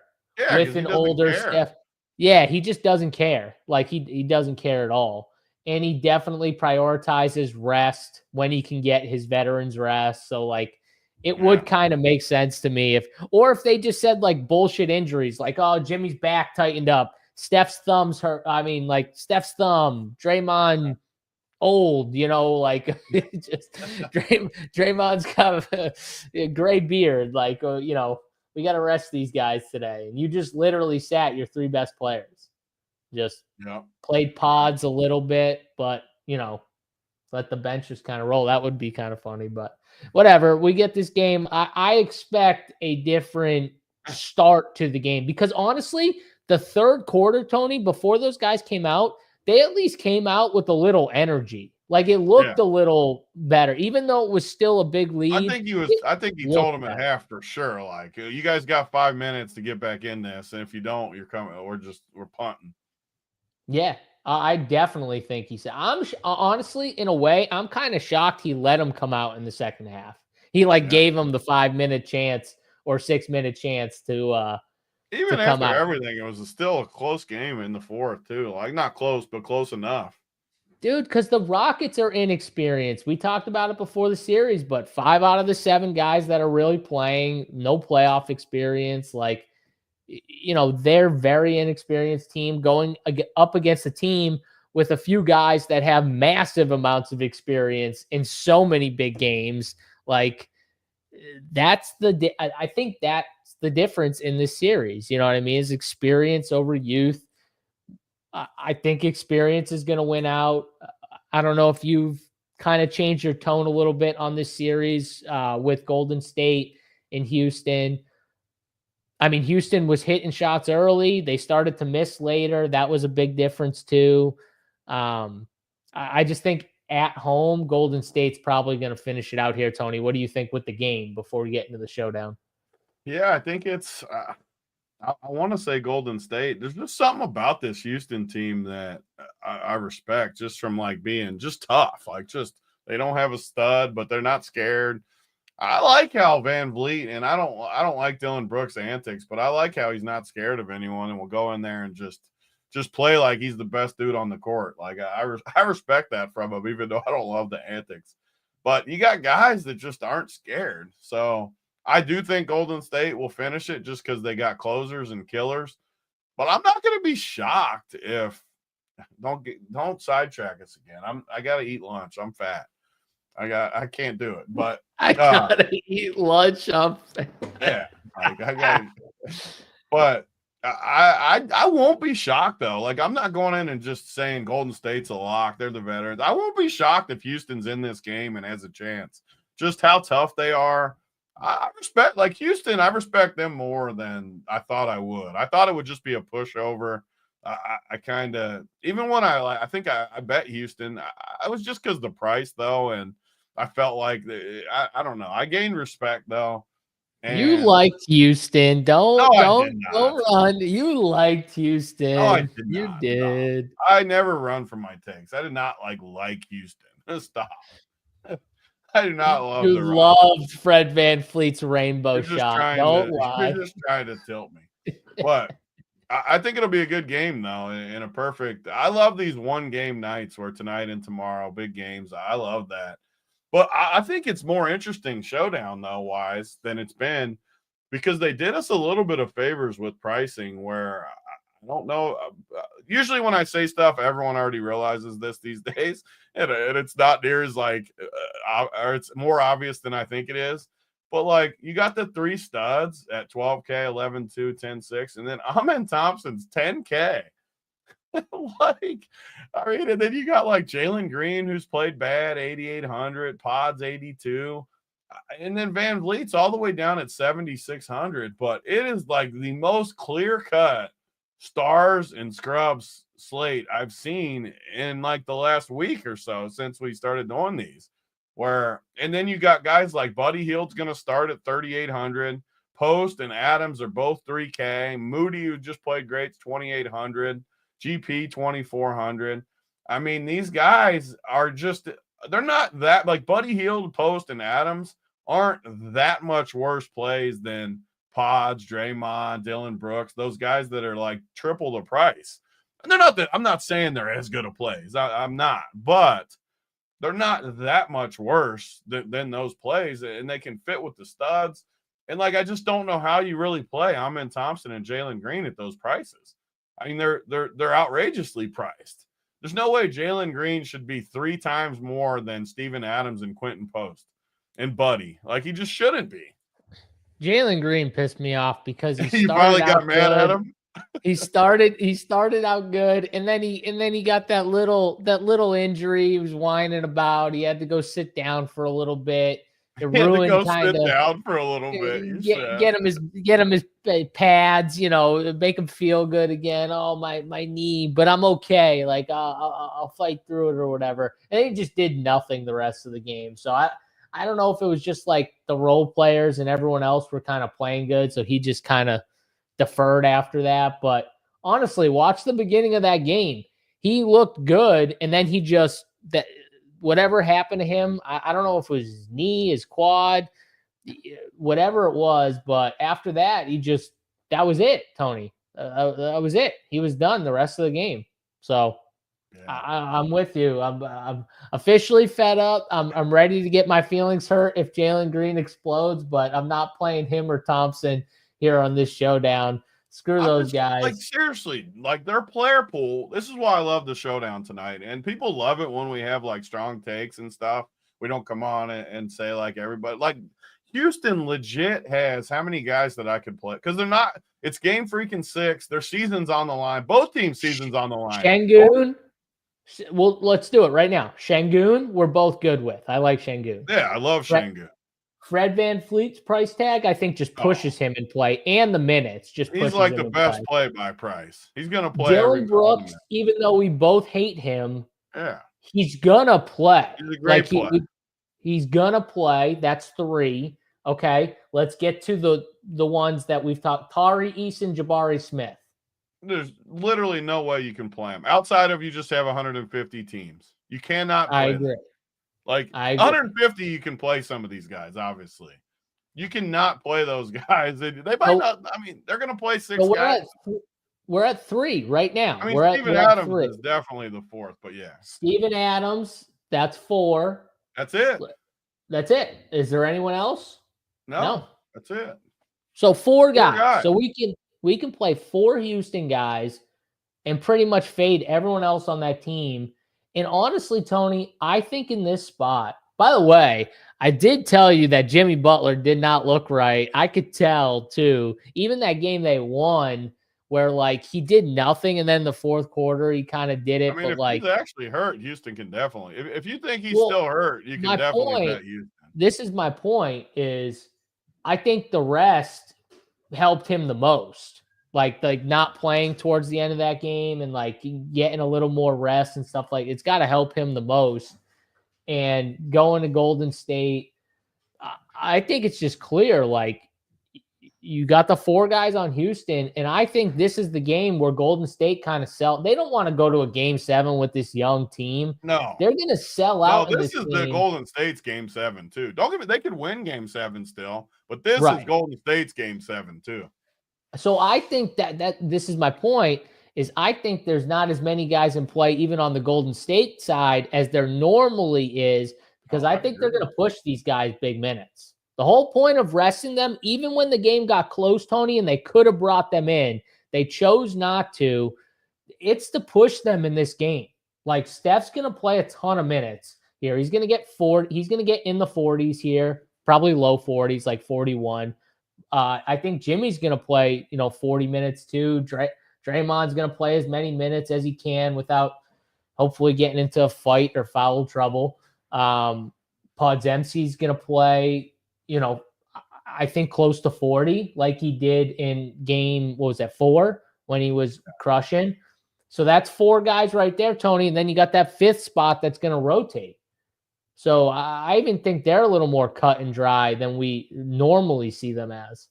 with an older Steph. Yeah, he just doesn't care. Like he doesn't care at all. And he definitely prioritizes rest when he can get his veterans rest. So like it would kind of make sense to me if they just said like bullshit injuries, like, oh, Jimmy's back tightened up. Steph's thumb's hurt. I mean, like Steph's thumb, Draymond old, like just Draymond's got a gray beard. Like, we got to rest these guys today. And you just literally sat your 3 best players. Just played pods a little bit, but, let the bench just kind of roll. That would be kind of funny, but whatever. We get this game. I expect a different start to the game because honestly, the third quarter, Tony, before those guys came out, they at least came out with a little energy. Like it looked a little better, even though it was still a big lead. I think he told them at half for sure. Like, you guys got 5 minutes to get back in this, and if you don't, you're coming. We're punting. Yeah, I definitely think he said. Honestly, in a way, I'm kind of shocked he let him come out in the second half. He gave him the 5-minute chance or 6-minute chance to even come after out. everything, it was still a close game in the fourth too. Like not close, but close enough. Dude, because the Rockets are inexperienced. We talked about it before the series, but 5 out of the 7 guys that are really playing, no playoff experience. They're very inexperienced team going up against a team with a few guys that have massive amounts of experience in so many big games. I think that's the difference in this series. You know what I mean? Is experience over youth. I think experience is going to win out. I don't know if you've kind of changed your tone a little bit on this series with Golden State and Houston. I mean, Houston was hitting shots early. They started to miss later. That was a big difference too. I just think at home, Golden State's probably going to finish it out here. Tony, what do you think with the game before we get into the showdown? Yeah, I think it's I want to say Golden State. There's just something about this Houston team that I respect, just from being just tough. They don't have a stud, but they're not scared. I like how Van Vliet, and I don't like Dylan Brooks' antics, but I like how he's not scared of anyone and will go in there and just play like he's the best dude on the court. I respect that from him, even though I don't love the antics. But you got guys that just aren't scared. So I do think Golden State will finish it just because they got closers and killers. But I'm not going to be shocked if don't sidetrack us again. I got to eat lunch. I'm fat. I can't do it. But I gotta eat lunch. Yeah, I got. But I won't be shocked though. I'm not going in and just saying Golden State's a lock. They're the veterans. I won't be shocked if Houston's in this game and has a chance. Just how tough they are. I respect Houston. I respect them more than I thought I would. I thought it would just be a pushover. I kind of, even when I think I bet Houston. I was just because the price though, and I felt I don't know. I gained respect though. And you liked Houston. Don't run. You liked Houston. No, I did you not. did. No. I never run from my takes. I did not like Houston. Stop. I do not love you loved Fred Van Fleet's rainbow shot. Don't lie. You're just trying to tilt me. But I think it'll be a good game, though, in a perfect – I love these one-game nights where tonight and tomorrow, big games. I love that. But I think it's more interesting showdown, though, wise than it's been, because they did us a little bit of favors with pricing where I don't know. Usually when I say stuff, everyone already realizes this these days, and it's not near as or it's more obvious than I think it is. But you got the 3 studs at 12K, 11-2, 10-6, and then Amen Thompson's 10K. And then you got Jalen Green, who's played bad, 8,800, Pods 82, and then Van Vliet's all the way down at 7,600. But it is the most clear cut stars and scrubs slate I've seen in the last week or so since we started doing these. And then you got guys like Buddy Hield's going to start at 3,800. Post and Adams are both 3K. Moody, who just played great, 2,800. GP 2,400. I mean, these guys are they're not that Buddy Hield, Post, and Adams aren't that much worse plays than Pods, Draymond, Dylan Brooks, those guys that are triple the price. And they're not that. I'm not saying they're as good of plays. I'm not, but they're not that much worse than those plays, and they can fit with the studs. And I just don't know how you really play Amen Thompson and Jalen Green at those prices. I mean, they're outrageously priced. There's no way Jalen Green should be 3 times more than Steven Adams and Quentin Post and Buddy. He just shouldn't be. Jalen Green pissed me off because he finally got mad at him. He started out good, and then he got that little injury he was whining about. He had to go sit down for a little bit. It ruined sit down for a little bit. Get him his pads, make him feel good again. Oh, my knee, but I'm okay. I'll fight through it or whatever. And he just did nothing the rest of the game. So I don't know if it was just the role players and everyone else were kind of playing good, so he just kind of deferred after that. But honestly, watch the beginning of that game. He looked good, and then whatever happened to him, I don't know if it was his knee, his quad, whatever it was. But after that, that was it, Tony. That was it. He was done the rest of the game. So I'm with you. I'm officially fed up. I'm ready to get my feelings hurt if Jalen Green explodes, but I'm not playing him or Thompson here on this showdown. Screw those guys. Like, seriously, like, their player pool. This is why I love the showdown tonight. And people love it when we have like strong takes and stuff. We don't come on and say like everybody. Like, Houston legit has how many guys that I could play? Because they're not. It's game freaking 6. Their season's on the line. Both teams' season's on the line. Şengün. Well, let's do it right now. Şengün, we're both good with. I like Şengün. Yeah, I love Şengün. Fred VanVleet's price tag, I think, just pushes him in play, and the minutes just pushes him. He's like the best play by price. He's going to play. Dylan Brooks, even though we both hate him, yeah, he's going to play. He's a great player. He's going to play. That's 3. Okay, let's get to the ones that we've talked. Tari Eason, Jabari Smith. There's literally no way you can play them outside of you just have 150 teams. You cannot play I agree. them. Like, 150, you can play some of these guys, obviously. You cannot play those guys. They might not. I mean, they're going to play 6 guys. We're at 3 right now. I mean, we're Steven Adams is definitely the 4th, but yeah. Steven Adams, that's 4. That's it. That's it. Is there anyone else? No. That's it. So 4 guys. So we can play 4 Houston guys and pretty much fade everyone else on that team. And honestly, Tony, I think in this spot, by the way, I did tell you that Jimmy Butler did not look right. I could tell too. Even that game they won where like he did nothing and then the fourth quarter he kind of did it. I mean, if he's actually hurt, Houston can definitely. If you think he's still hurt, you can definitely bet Houston. This is my point is I think the rest helped him the most. Like not playing towards the end of that game and like getting a little more rest and stuff like it's got to help him the most. And going to Golden State, I think it's just clear. Like you got the 4 guys on Houston, and I think this is the game where Golden State kind of sell. They don't want to go to a game 7 with this young team. No, they're going to sell out. No, this is the Golden State's game 7 too. Don't get me. They could win game 7 still, but this is Golden State's game 7 too. So I think that this is my point is I think there's not as many guys in play even on the Golden State side as there normally is because I think they're going to push these guys big minutes. The whole point of resting them, even when the game got close, Tony, and they could have brought them in, they chose not to. It's to push them in this game. Like Steph's going to play a ton of minutes here. He's going to get 40. He's going to get in the 40s here, probably low 40s, like 41. I think Jimmy's going to play, 40 minutes too. Draymond's going to play as many minutes as he can without hopefully getting into a fight or foul trouble. Podziemski's going to play, I think close to 40 like he did in game, 4 when he was crushing. So that's 4 guys right there, Tony. And then you got that 5th spot that's going to rotate. So I even think they're a little more cut and dry than we normally see them as.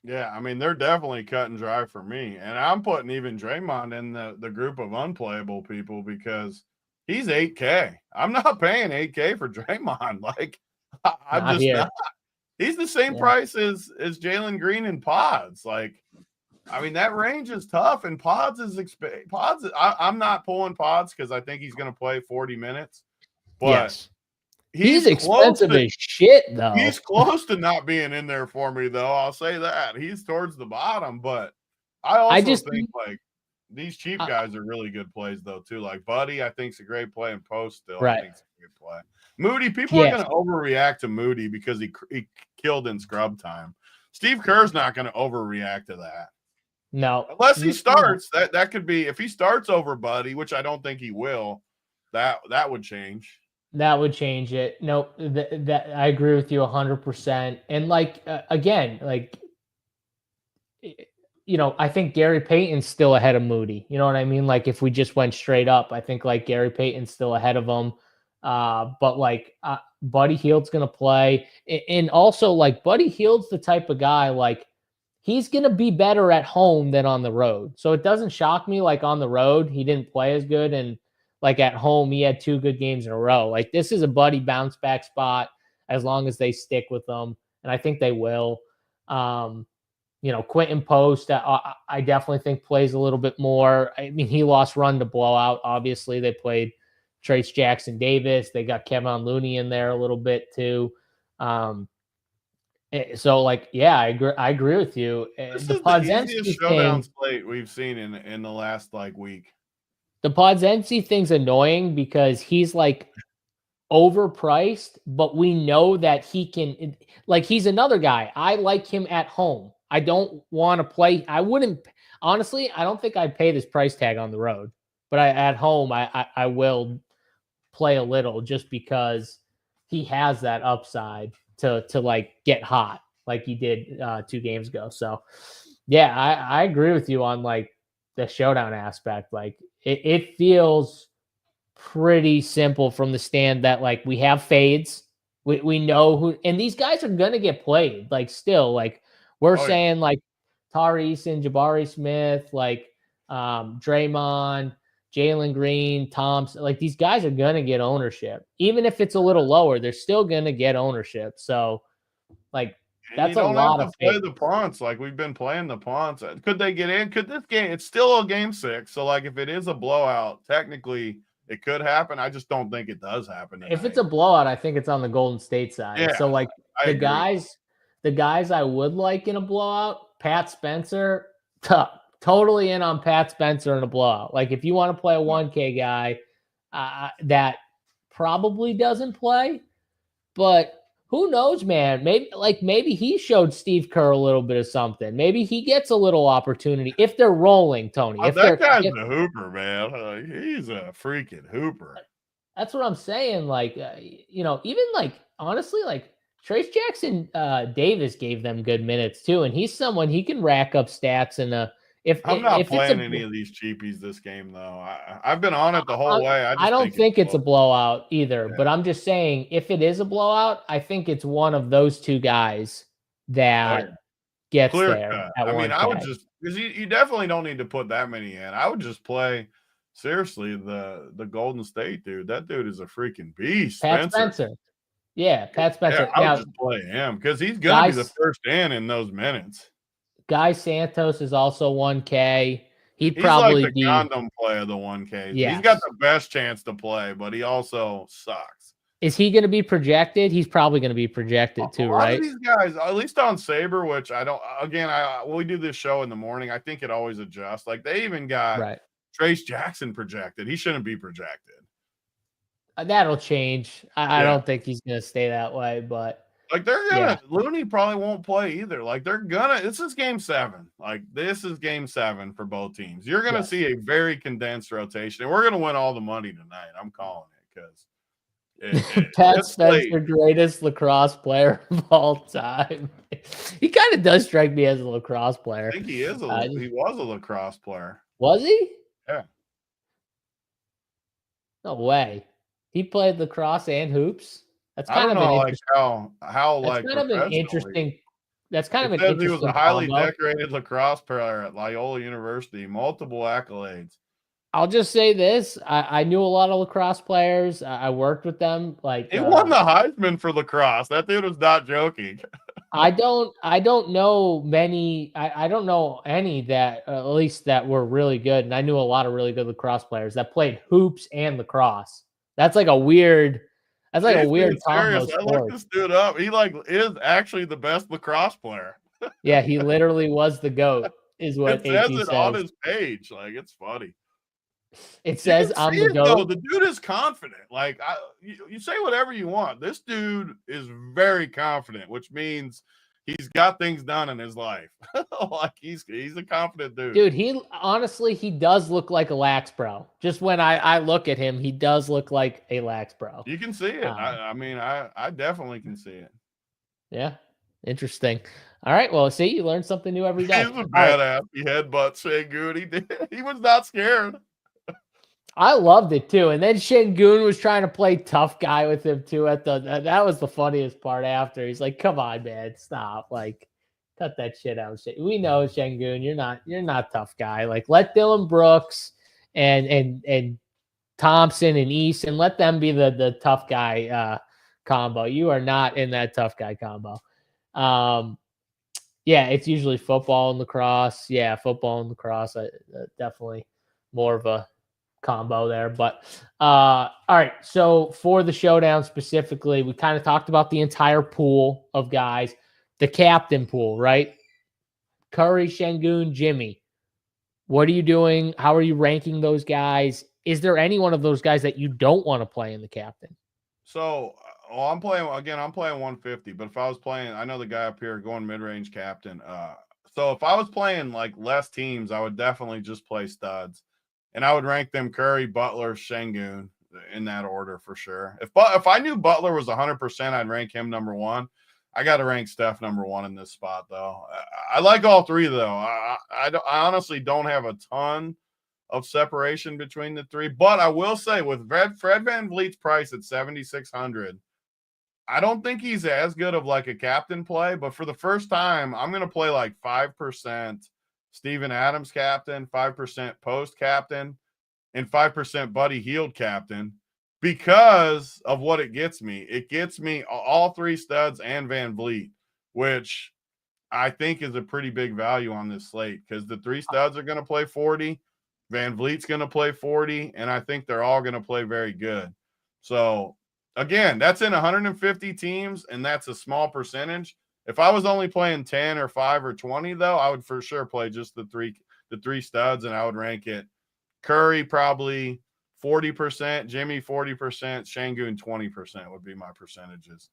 Yeah, I mean, they're definitely cut and dry for me. And I'm putting even Draymond in the group of unplayable people because he's 8K. I'm not paying 8K for Draymond. Like, I'm just not. He's the same price as Jalen Green and Pods. Like, I mean, that range is tough. And Pods is Pods. I'm not pulling Pods because I think he's going to play 40 minutes. But he's expensive as shit, though. He's close to not being in there for me, though. I'll say that. He's towards the bottom. But I just think, like, these cheap guys are really good plays, though, too. Like, Buddy, I think, is a great play. And Post still, I think, is a great play. Moody, people are going to overreact to Moody because he killed in scrub time. Steve Kerr's not going to overreact to that. No. Unless he starts. That could be – if he starts over Buddy, which I don't think he will, that would change. That would change it. No, that I agree with you 100%. And like, again, like, I think Gary Payton's still ahead of Moody. You know what I mean? Like if we just went straight up, I think like Gary Payton's still ahead of him. But like Buddy Hield's going to play. And also like Buddy Hield's the type of guy, like he's going to be better at home than on the road. So it doesn't shock me. Like on the road, he didn't play as good. And like at home, he had 2 good games in a row. Like this is a Buddy bounce back spot as long as they stick with them. and I think they will. Quentin Post, I definitely think plays a little bit more. I mean, he lost run to blowout. Obviously, they played Trace Jackson Davis. They got Kevon Looney in there a little bit too. So I agree with you. This is the easiest showdown slate we've seen in the last week. The Podziemski thing's annoying because he's overpriced, but we know that he can. He's another guy. I like him at home. I don't want to play. I wouldn't honestly. I don't think I'd pay this price tag on the road, but at home, I will play a little just because he has that upside to get hot like he did 2 games ago. So yeah, I agree with you on the showdown aspect. It feels pretty simple from the stand that we have fades. We know who, and these guys are gonna get played. We're saying Tari Eason, Jabari Smith, Draymond, Jalen Green, Thompson. These guys are gonna get ownership, even if it's a little lower. They're still gonna get ownership. So that's a lot of play the punts. We've been playing the punts. Could they get in? Could this game? It's still a game 6. So if it is a blowout, technically it could happen. I just don't think it does happen tonight. If it's a blowout, I think it's on the Golden State side. Yeah, so the guys I would like in a blowout, Pat Spencer, totally in on Pat Spencer in a blowout. If you want to play a 1K guy that probably doesn't play, but who knows, man? Maybe he showed Steve Kerr a little bit of something. Maybe he gets a little opportunity if they're rolling, Tony. That guy's a hooper, man. He's a freaking hooper. That's what I'm saying. Even honestly, Trace Jackson Davis gave them good minutes too, and he's someone he can rack up stats. And I'm not playing any of these cheapies this game though. I've been on it the whole way. I don't think it's a blowout either. Yeah. But I'm just saying, if it is a blowout, I think it's one of those 2 guys that gets clear there. I mean, I would just, because you definitely don't need to put that many in. I would just play seriously the Golden State dude. That dude is a freaking beast. Pat Spencer. Yeah, Pat Spencer. Yeah, I would just play him because he's gonna be the first in those minutes. Guy Santos is also 1K. He's probably the condom play of the 1K. Yeah, he's got the best chance to play, but he also sucks. Is he going to be projected? He's probably going to be projected too, right? These guys, at least on Sabre, which I don't. Again, we do this show in the morning. I think it always adjusts. They even got Trace Jackson projected. He shouldn't be projected. That'll change. I don't think he's going to stay that way, but. They're gonna Looney probably won't play either. This is game 7. This is game 7 for both teams. You're gonna see a very condensed rotation, and we're gonna win all the money tonight. I'm calling it because Pat Spencer, greatest lacrosse player of all time. He kind of does strike me as a lacrosse player. I think he is. He was a lacrosse player. Was he? Yeah. No way. He played lacrosse and hoops. That's kind of an interesting. That's kind of an interesting. He was a highly decorated lacrosse player at Loyola University, multiple accolades. I'll just say this: I knew a lot of lacrosse players. I worked with them. He won the Heisman for lacrosse. That dude was not joking. I don't know many. I don't know any that at least that were really good. And I knew a lot of really good lacrosse players that played hoops and lacrosse. That's a weird. That's a weird combo sport. I looked this dude up. He is actually the best lacrosse player. Yeah, he literally was the GOAT, is what it says it on his page. It's funny. It says I'm the GOAT. The dude is confident. You say whatever you want. This dude is very confident, which means he's got things done in his life. He's a confident dude. Dude, he does look like a lax bro. Just when I look at him, he does look like a lax bro. You can see it. I definitely can see it. Yeah. Interesting. All right. Well, see, you learn something new every day. He's a badass. He headbutts Şengün. He did. He was not scared. I loved it too. And then Şengün was trying to play tough guy with him too. That was the funniest part after. He's like, come on, man, stop. Cut that shit out. We know, Şengün, you're not tough guy. Let Dylan Brooks and Thompson and Eason, let them be the tough guy combo. You are not in that tough guy combo. Yeah, it's usually football and lacrosse. Yeah, football and lacrosse. Definitely more of a combo there. But all right. So for the showdown specifically, we kind of talked about the entire pool of guys, the captain pool, right? Curry, Şengün, Jimmy. What are you doing? How are you ranking those guys? Is there any one of those guys that you don't want to play in the captain? So, I'm playing 150, but if I was playing, I know the guy up here going mid-range captain. So if I was playing like less teams, I would definitely just play studs, and I would rank them Curry, Butler, Şengün in that order for sure. If I knew Butler was 100%, I'd rank him number one. I got to rank Steph number one in this spot though. I like all three though. I honestly don't have a ton of separation between the three. But I will say with Fred VanVleet's price at 7,600, I don't think he's as good of like a captain play. But for the first time, I'm going to play like 5% Steven Adams captain, 5% post captain, and 5% Buddy Hield captain because of what it gets me. It gets me all three studs and VanVleet, which I think is a pretty big value on this slate because the three studs are going to play 40. VanVleet's going to play 40, and I think they're all going to play very good. So, again, that's in 150 teams, and that's a small percentage. If I was only playing 10 or 5 or 20, though, I would for sure play just the three studs, and I would rank it Curry probably 40%, Jimmy 40%, Şengün 20% would be my percentages.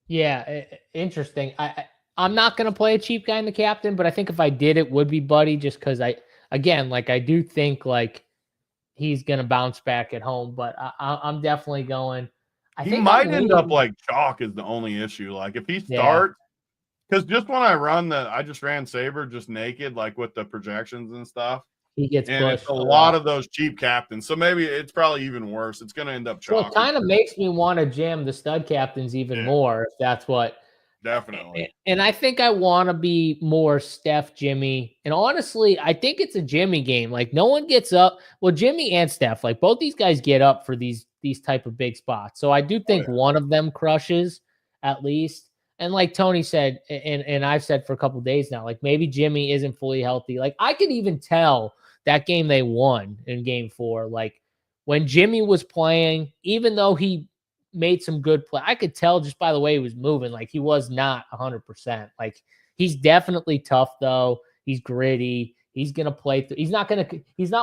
Yeah, interesting. I'm not going to play a cheap guy in the captain, but I think if I did, it would be Buddy just because I do think like he's going to bounce back at home, but I'm definitely going. He might end up like chalk is the only issue. Like if he starts, because just when I just ran Saber just naked, like with the projections and stuff. He gets and pushed. It's a lot of those cheap captains. So maybe it's probably even worse. It's going to end up chalk. Well, it kind of makes me want to jam the stud captains even more if that's what. Definitely. And I think I want to be more Steph, Jimmy. And honestly, I think it's a Jimmy game. Like no one gets up. Well, Jimmy and Steph, like both these guys get up for these type of big spots. So I do think one of them crushes at least. And like Tony said, and I've said for a couple of days now, like maybe Jimmy isn't fully healthy. Like I could even tell that game they won in game 4, like when Jimmy was playing, even though he made some good play, I could tell just by the way he was moving, like he was not 100%. Like he's definitely tough though. He's gritty. He's going to play. He's not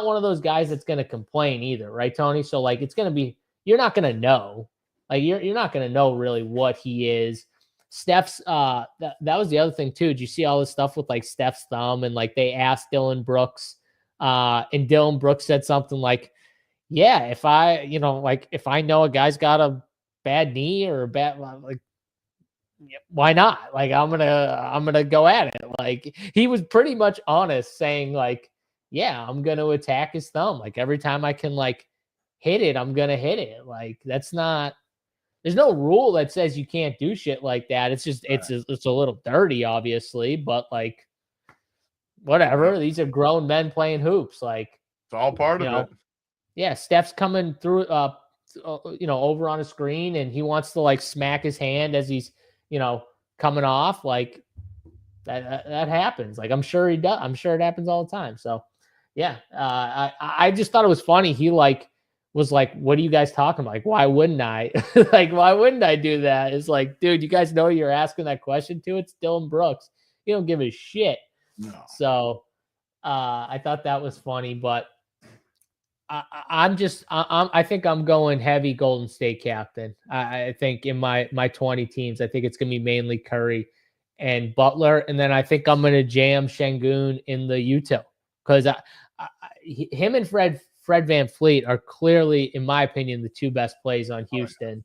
one of those guys that's going to complain either. Right, Tony? So like, it's going to be, you're not going to know, like you're not going to know really what he is. Steph's that was the other thing too. Did you see all this stuff with like Steph's thumb and like they asked Dylan Brooks and Dylan Brooks said something like, yeah, if I know a guy's got a bad knee or a bad, like, why not? Like, I'm gonna go at it. Like, he was pretty much honest saying like, yeah, I'm going to attack his thumb. Like every time I can like hit it, I'm going to hit it. Like there's no rule that says you can't do shit like that. It's just, it's a little dirty, obviously, but like, whatever. These are grown men playing hoops. Like it's all part of it. Yeah. Steph's coming through, over on a screen and he wants to like smack his hand as he's, coming off. Like that happens. Like I'm sure he does. I'm sure it happens all the time. So yeah, I just thought it was funny. He was like, what are you guys talking about? Like, why wouldn't I? Like, why wouldn't I do that? It's like, dude, you guys know you're asking that question too. It's Dylan Brooks. You don't give a shit. No. So I thought that was funny, but I think I'm going heavy Golden State captain. I think in my 20 teams, I think it's going to be mainly Curry and Butler. And then I think I'm going to jam Şengün in the util because him and Fred VanVleet are clearly, in my opinion, the two best plays on Houston.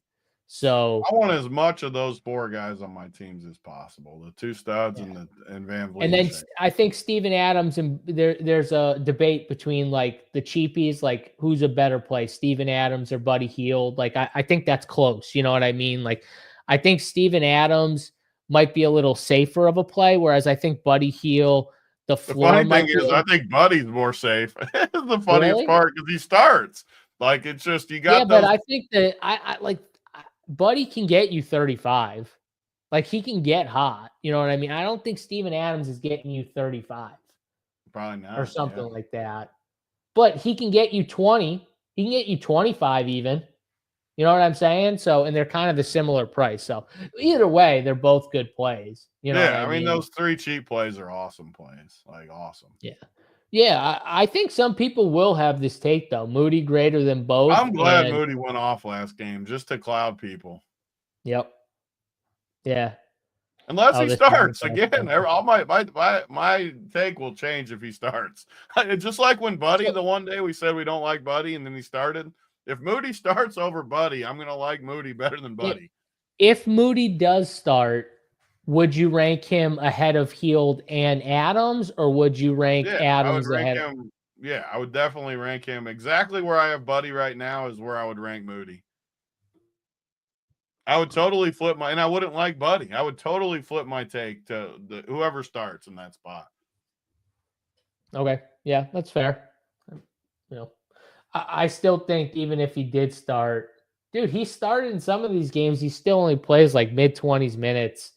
So I want as much of those four guys on my teams as possible. The two studs and VanVleet. And then I think Steven Adams, and there's a debate between like the cheapies, like who's a better play, Steven Adams or Buddy Hield. Like I think that's close. You know what I mean? Like I think Steven Adams might be a little safer of a play, whereas I think Buddy Hield, the funny thing is, I think Buddy's more safe. It's the funniest part because he starts. Like it's just you got. Yeah, but I think that I like Buddy can get you 35. Like, he can get hot. You know what I mean? I don't think Steven Adams is getting you 35 Probably not. or something like that. But he can get you 20. He can get you 25 even. You know what I'm saying? So, and they're kind of the similar price. So either way, they're both good plays. You know what I mean? Those 3 cheap plays are awesome plays. Like, awesome. Yeah. Yeah, I think some people will have this take, though. Moody greater than both. I'm glad Moody went off last game just to cloud people. Yep. Yeah. Unless he starts again, all my take will change if he starts. Just like when Buddy, the one day we said we don't like Buddy, and then he started. If Moody starts over Buddy, I'm going to like Moody better than Buddy. If Moody does start, would you rank him ahead of Hield and Adams, or would you rank Adams ahead? I would definitely rank him exactly where I have Buddy right now is where I would rank Moody. I would totally flip and I wouldn't like Buddy. I would totally flip my take to whoever starts in that spot. Okay. Yeah, that's fair. I still think even if he did start, dude, he started in some of these games. He still only plays like mid-20s minutes.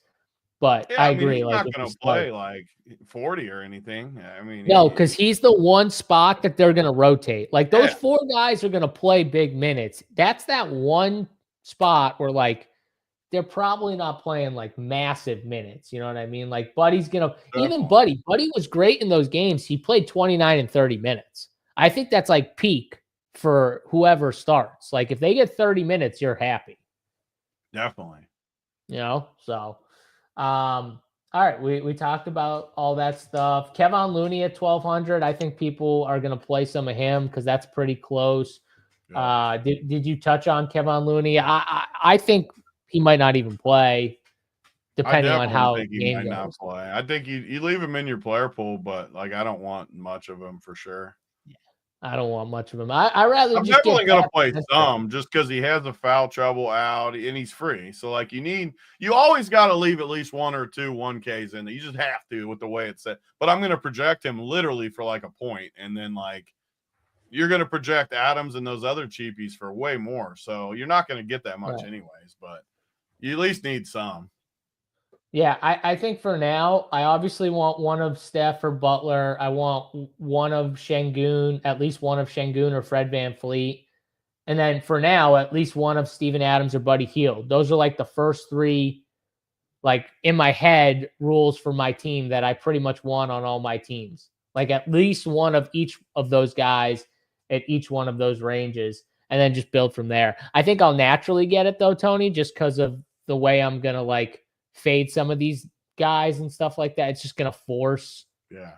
But I agree. He's like, not going to play like 40 or anything. I mean, no, because he's the one spot that they're going to rotate. Like, those 4 guys are going to play big minutes. That's that one spot where, like, they're probably not playing like massive minutes. You know what I mean? Like, Buddy's going to, even Buddy was great in those games. He played 29 and 30 minutes. I think that's like peak for whoever starts. Like, if they get 30 minutes, you're happy. Definitely. So, all right. We talked about all that stuff. Kevon Looney at 1,200. I think people are going to play some of him because that's pretty close. Yeah. Did you touch on Kevon Looney? I think he might not even play, depending on how the game goes. Not play. I think you leave him in your player pool, but like, I don't want much of him for sure. I don't want much of him. I rather. I'm definitely going to play some just because he has a foul trouble out and he's free. So like, you always got to leave at least 1 or 2 1Ks in there. You just have to with the way it's set. But I'm going to project him literally for like a point, and then like you're going to project Adams and those other cheapies for way more. So you're not going to get that much anyways. But you at least need some. Yeah, I think for now, I obviously want one of Steph or Butler. I want one of Şengün, at least one of Şengün or Fred VanVleet. And then for now, at least one of Steven Adams or Buddy Hield. Those are like the first 3, like, in my head, rules for my team that I pretty much want on all my teams. Like, at least one of each of those guys at each one of those ranges, and then just build from there. I think I'll naturally get it, though, Tony, just because of the way I'm going to, like, fade some of these guys and stuff like that. It's just going to force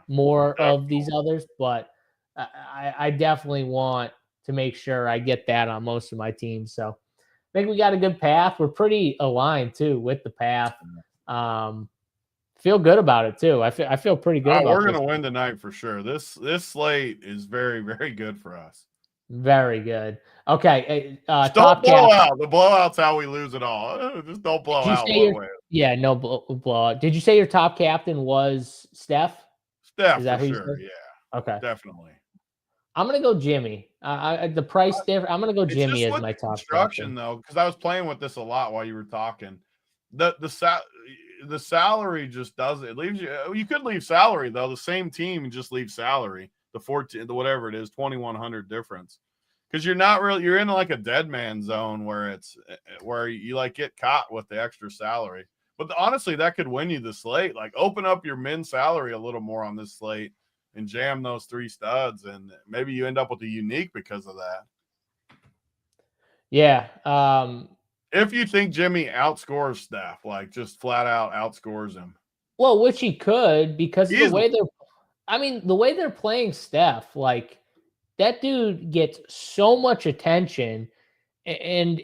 more of these others. But I definitely want to make sure I get that on most of my teams. So I think we got a good path. We're pretty aligned, too, with the path. Feel good about it, too. I feel pretty good about it. We're going to win tonight for sure. This slate is very, very good for us. Very good. Okay. Don't blow out. The blowout's how we lose it all. Just don't blow out one way. Yeah, no blowout. Did you say your top captain was Steph? Steph, for sure. Yeah. Okay. Definitely. I'm going to go Jimmy. The price difference. I'm going to go Jimmy as my top captain, though, because I was playing with this a lot while you were talking. The salary just doesn't. It leaves you. You could leave salary, though. The same team, you just leave salary. The 14, whatever it is, 2,100 difference, because you're not really, you're in like a dead man zone where you like get caught with the extra salary. But honestly, that could win you the slate. Like, open up your min salary a little more on this slate and jam those 3 studs, and maybe you end up with a unique because of that. Yeah. If you think Jimmy outscores Steph, like just flat out outscores him. Well, which he could, because the way they're playing Steph, like, that dude gets so much attention, and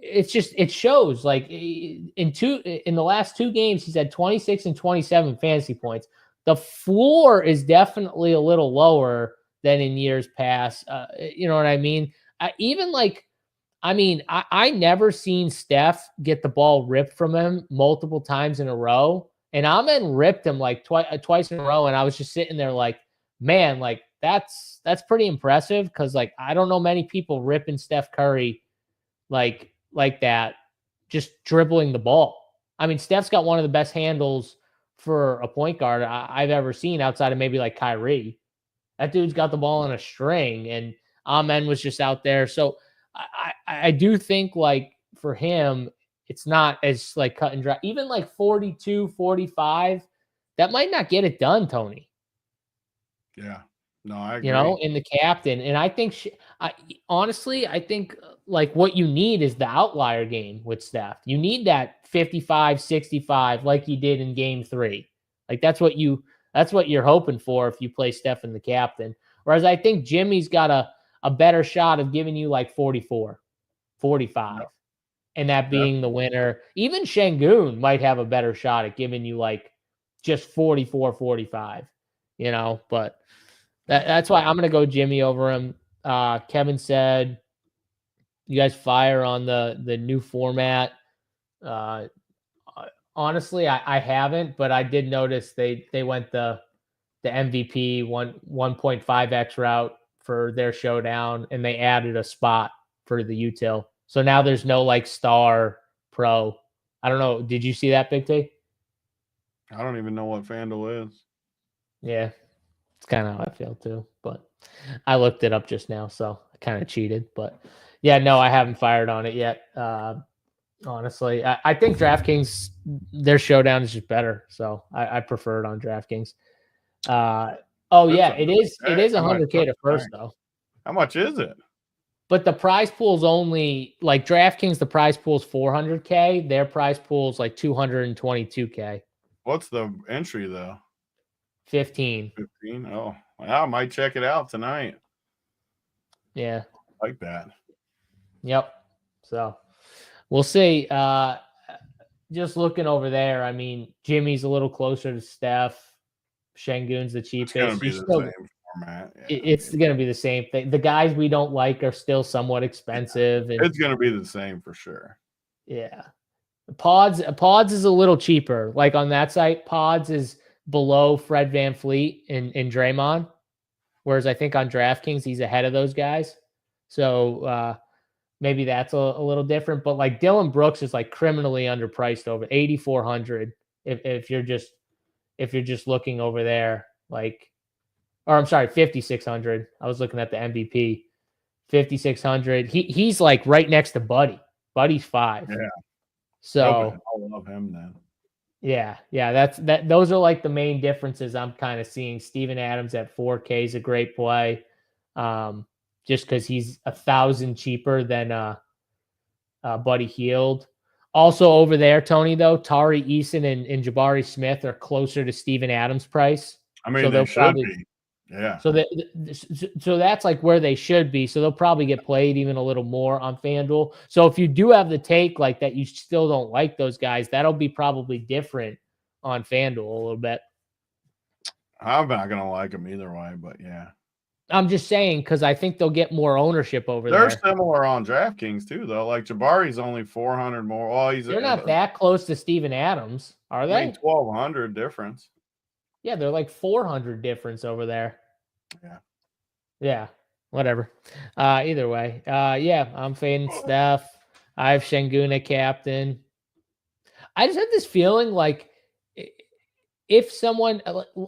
it shows. Like, in the last 2 games, he's had 26 and 27 fantasy points. The floor is definitely a little lower than in years past. You know what I mean? I never seen Steph get the ball ripped from him multiple times in a row. And Amen ripped him like twice in a row. And I was just sitting there like, man, like, that's pretty impressive. Cause like, I don't know many people ripping Steph Curry like that, just dribbling the ball. I mean, Steph's got one of the best handles for a point guard I've ever seen outside of maybe like Kyrie. That dude's got the ball on a string, and Amen was just out there. So I do think like for him, it's not as like cut and dry. Even like 42, 45, that might not get it done, Tony. Yeah. No, I agree. You know, in the captain. And I think, honestly, I think like what you need is the outlier game with Steph. You need that 55, 65 like you did in game 3. Like that's what you're hoping for if you play Steph in the captain. Whereas I think Jimmy's got a better shot of giving you like 44, 45. Yep. And that being the winner. Even Şengün might have a better shot at giving you like just 44, 45, you know, but that's why I'm going to go Jimmy over him. Kevin said, you guys fire on the new format. Honestly, I haven't, but I did notice they went the MVP 1.5x route for their showdown, and they added a spot for the util. So now there's no like star pro. I don't know. Did you see that, Big T? I don't even know what FanDuel is. Yeah. It's kind of how I feel too, but I looked it up just now, so I kind of cheated. But yeah, no, I haven't fired on it yet. Honestly, I think DraftKings, their showdown is just better, so I prefer it on DraftKings. It is 100K to first though. How much is it? But the prize pool's only like DraftKings. The prize pool's 400K. Their prize pool's like 222K. What's the entry though? 15. Oh, I might check it out tonight. Yeah. Like that. Yep. So we'll see. Just looking over there, I mean, Jimmy's a little closer to Steph. Şengün's the cheapest. It's going to be the same format. Yeah, it's going to be the same thing. The guys we don't like are still somewhat expensive. Yeah, it's going to be the same for sure. Yeah. Pods is a little cheaper. Like on that site, Pods is below Fred VanVleet in Draymond, whereas I think on DraftKings he's ahead of those guys. So maybe that's a little different. But like Dylan Brooks is like criminally underpriced over 8,400 if you're just looking over there. Like, or I'm sorry, 5,600. I was looking at the MVP. 5,600. He's like right next to Buddy. Buddy's 5. Yeah. So I love him then. Yeah. Those are like the main differences I'm kind of seeing. Steven Adams at 4K is a great play, just because he's 1,000 cheaper than Buddy Hield. Also over there, Tony, though, Tari Eason and Jabari Smith are closer to Steven Adams' price. I mean, so they should be. Yeah. So that's like where they should be. So they'll probably get played even a little more on FanDuel. So if you do have the take like that, you still don't like those guys, that'll be probably different on FanDuel a little bit. I'm not going to like them either way, but yeah. I'm just saying, because I think they'll get more ownership over there. They're similar on DraftKings too, though. Like Jabari's only 400 more. Oh, they're not that close to Steven Adams, are they? 1,200 difference. Yeah, they're like 400 difference over there. Yeah, whatever. Either way, I'm fading Steph. I have Şengün at captain. I just have this feeling like if someone,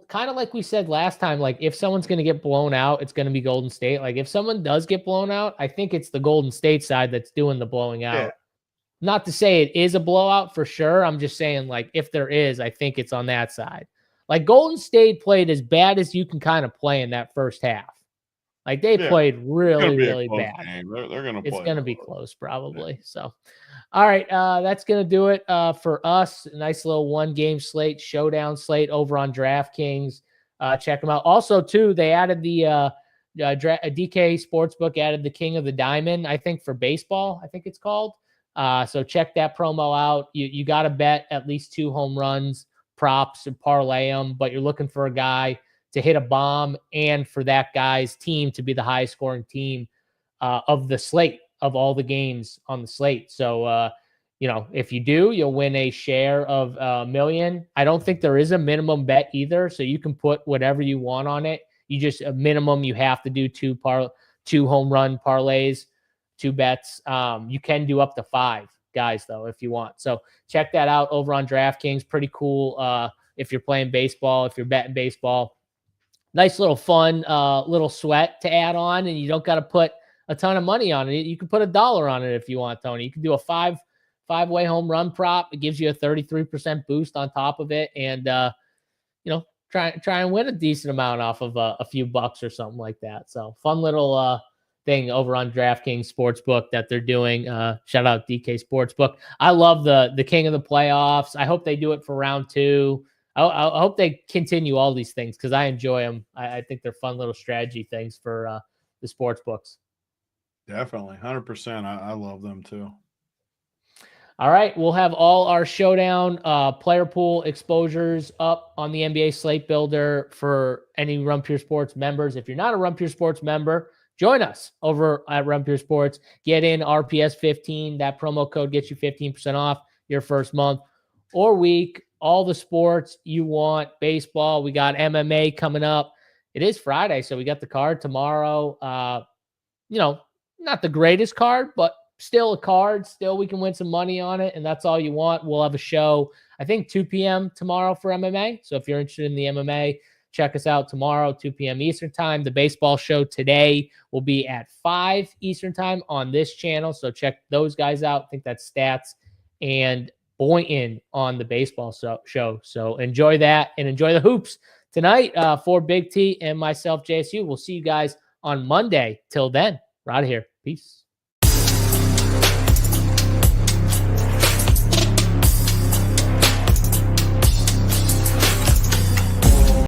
kind of like we said last time, like if someone's going to get blown out, it's going to be Golden State. Like if someone does get blown out, I think it's the Golden State side that's doing the blowing out. Yeah. Not to say it is a blowout for sure. I'm just saying, like, if there is, I think it's on that side. Like Golden State played as bad as you can kind of play in that first half. Like they played really, really bad. They're going to play. It's going to be close probably. Yeah. So, all right. That's going to do it for us. A nice little 1-game slate, showdown slate over on DraftKings. Check them out. Also too, they added the DK Sportsbook added the King of the Diamond, I think for baseball, I think it's called. So check that promo out. You got to bet at least 2 home runs, props, and parlay them, but you're looking for a guy to hit a bomb and for that guy's team to be the highest scoring team of the slate, of all the games on the slate. So, if you do, you'll win a share of $1 million. I don't think there is a minimum bet either, so you can put whatever you want on it. You just, a minimum, you have to do 2 home run parlays, 2 bets. You can do up to 5 guys, though, if you want. So check that out over on DraftKings. Pretty cool if you're playing baseball, if you're betting baseball. Nice little fun little sweat to add on, and you don't got to put a ton of money on it. You can put $1 on it if you want, Tony. You can do a five-way home run prop. It gives you a 33% boost on top of it, and try and win a decent amount off of a few bucks or something like that. So fun little thing over on DraftKings Sportsbook that they're doing. Shout out DK Sportsbook. I love the king of the playoffs. I hope they do it for round 2. I hope they continue all these things because I enjoy them. I think they're fun little strategy things for the sports books. Definitely, 100%. I love them too. All right, we'll have all our Showdown player pool exposures up on the NBA Slate Builder for any Run Pure Sports members. If you're not a Run Pure Sports member, join us over at Run Pure Sports. Get in RPS15. That promo code gets you 15% off your first month or week. All the sports you want. Baseball. We got MMA coming up. It is Friday, so we got the card tomorrow. Not the greatest card, but still a card. Still, we can win some money on it, and that's all you want. We'll have a show, I think, 2 p.m. tomorrow for MMA. So if you're interested in the MMA, check us out tomorrow, 2 p.m. Eastern time. The baseball show today will be at 5 Eastern time on this channel. So check those guys out. I think that's Stats and Boynton on the baseball show. So enjoy that and enjoy the hoops tonight for Big T and myself, JSU. We'll see you guys on Monday. Till then, we're out of here. Peace.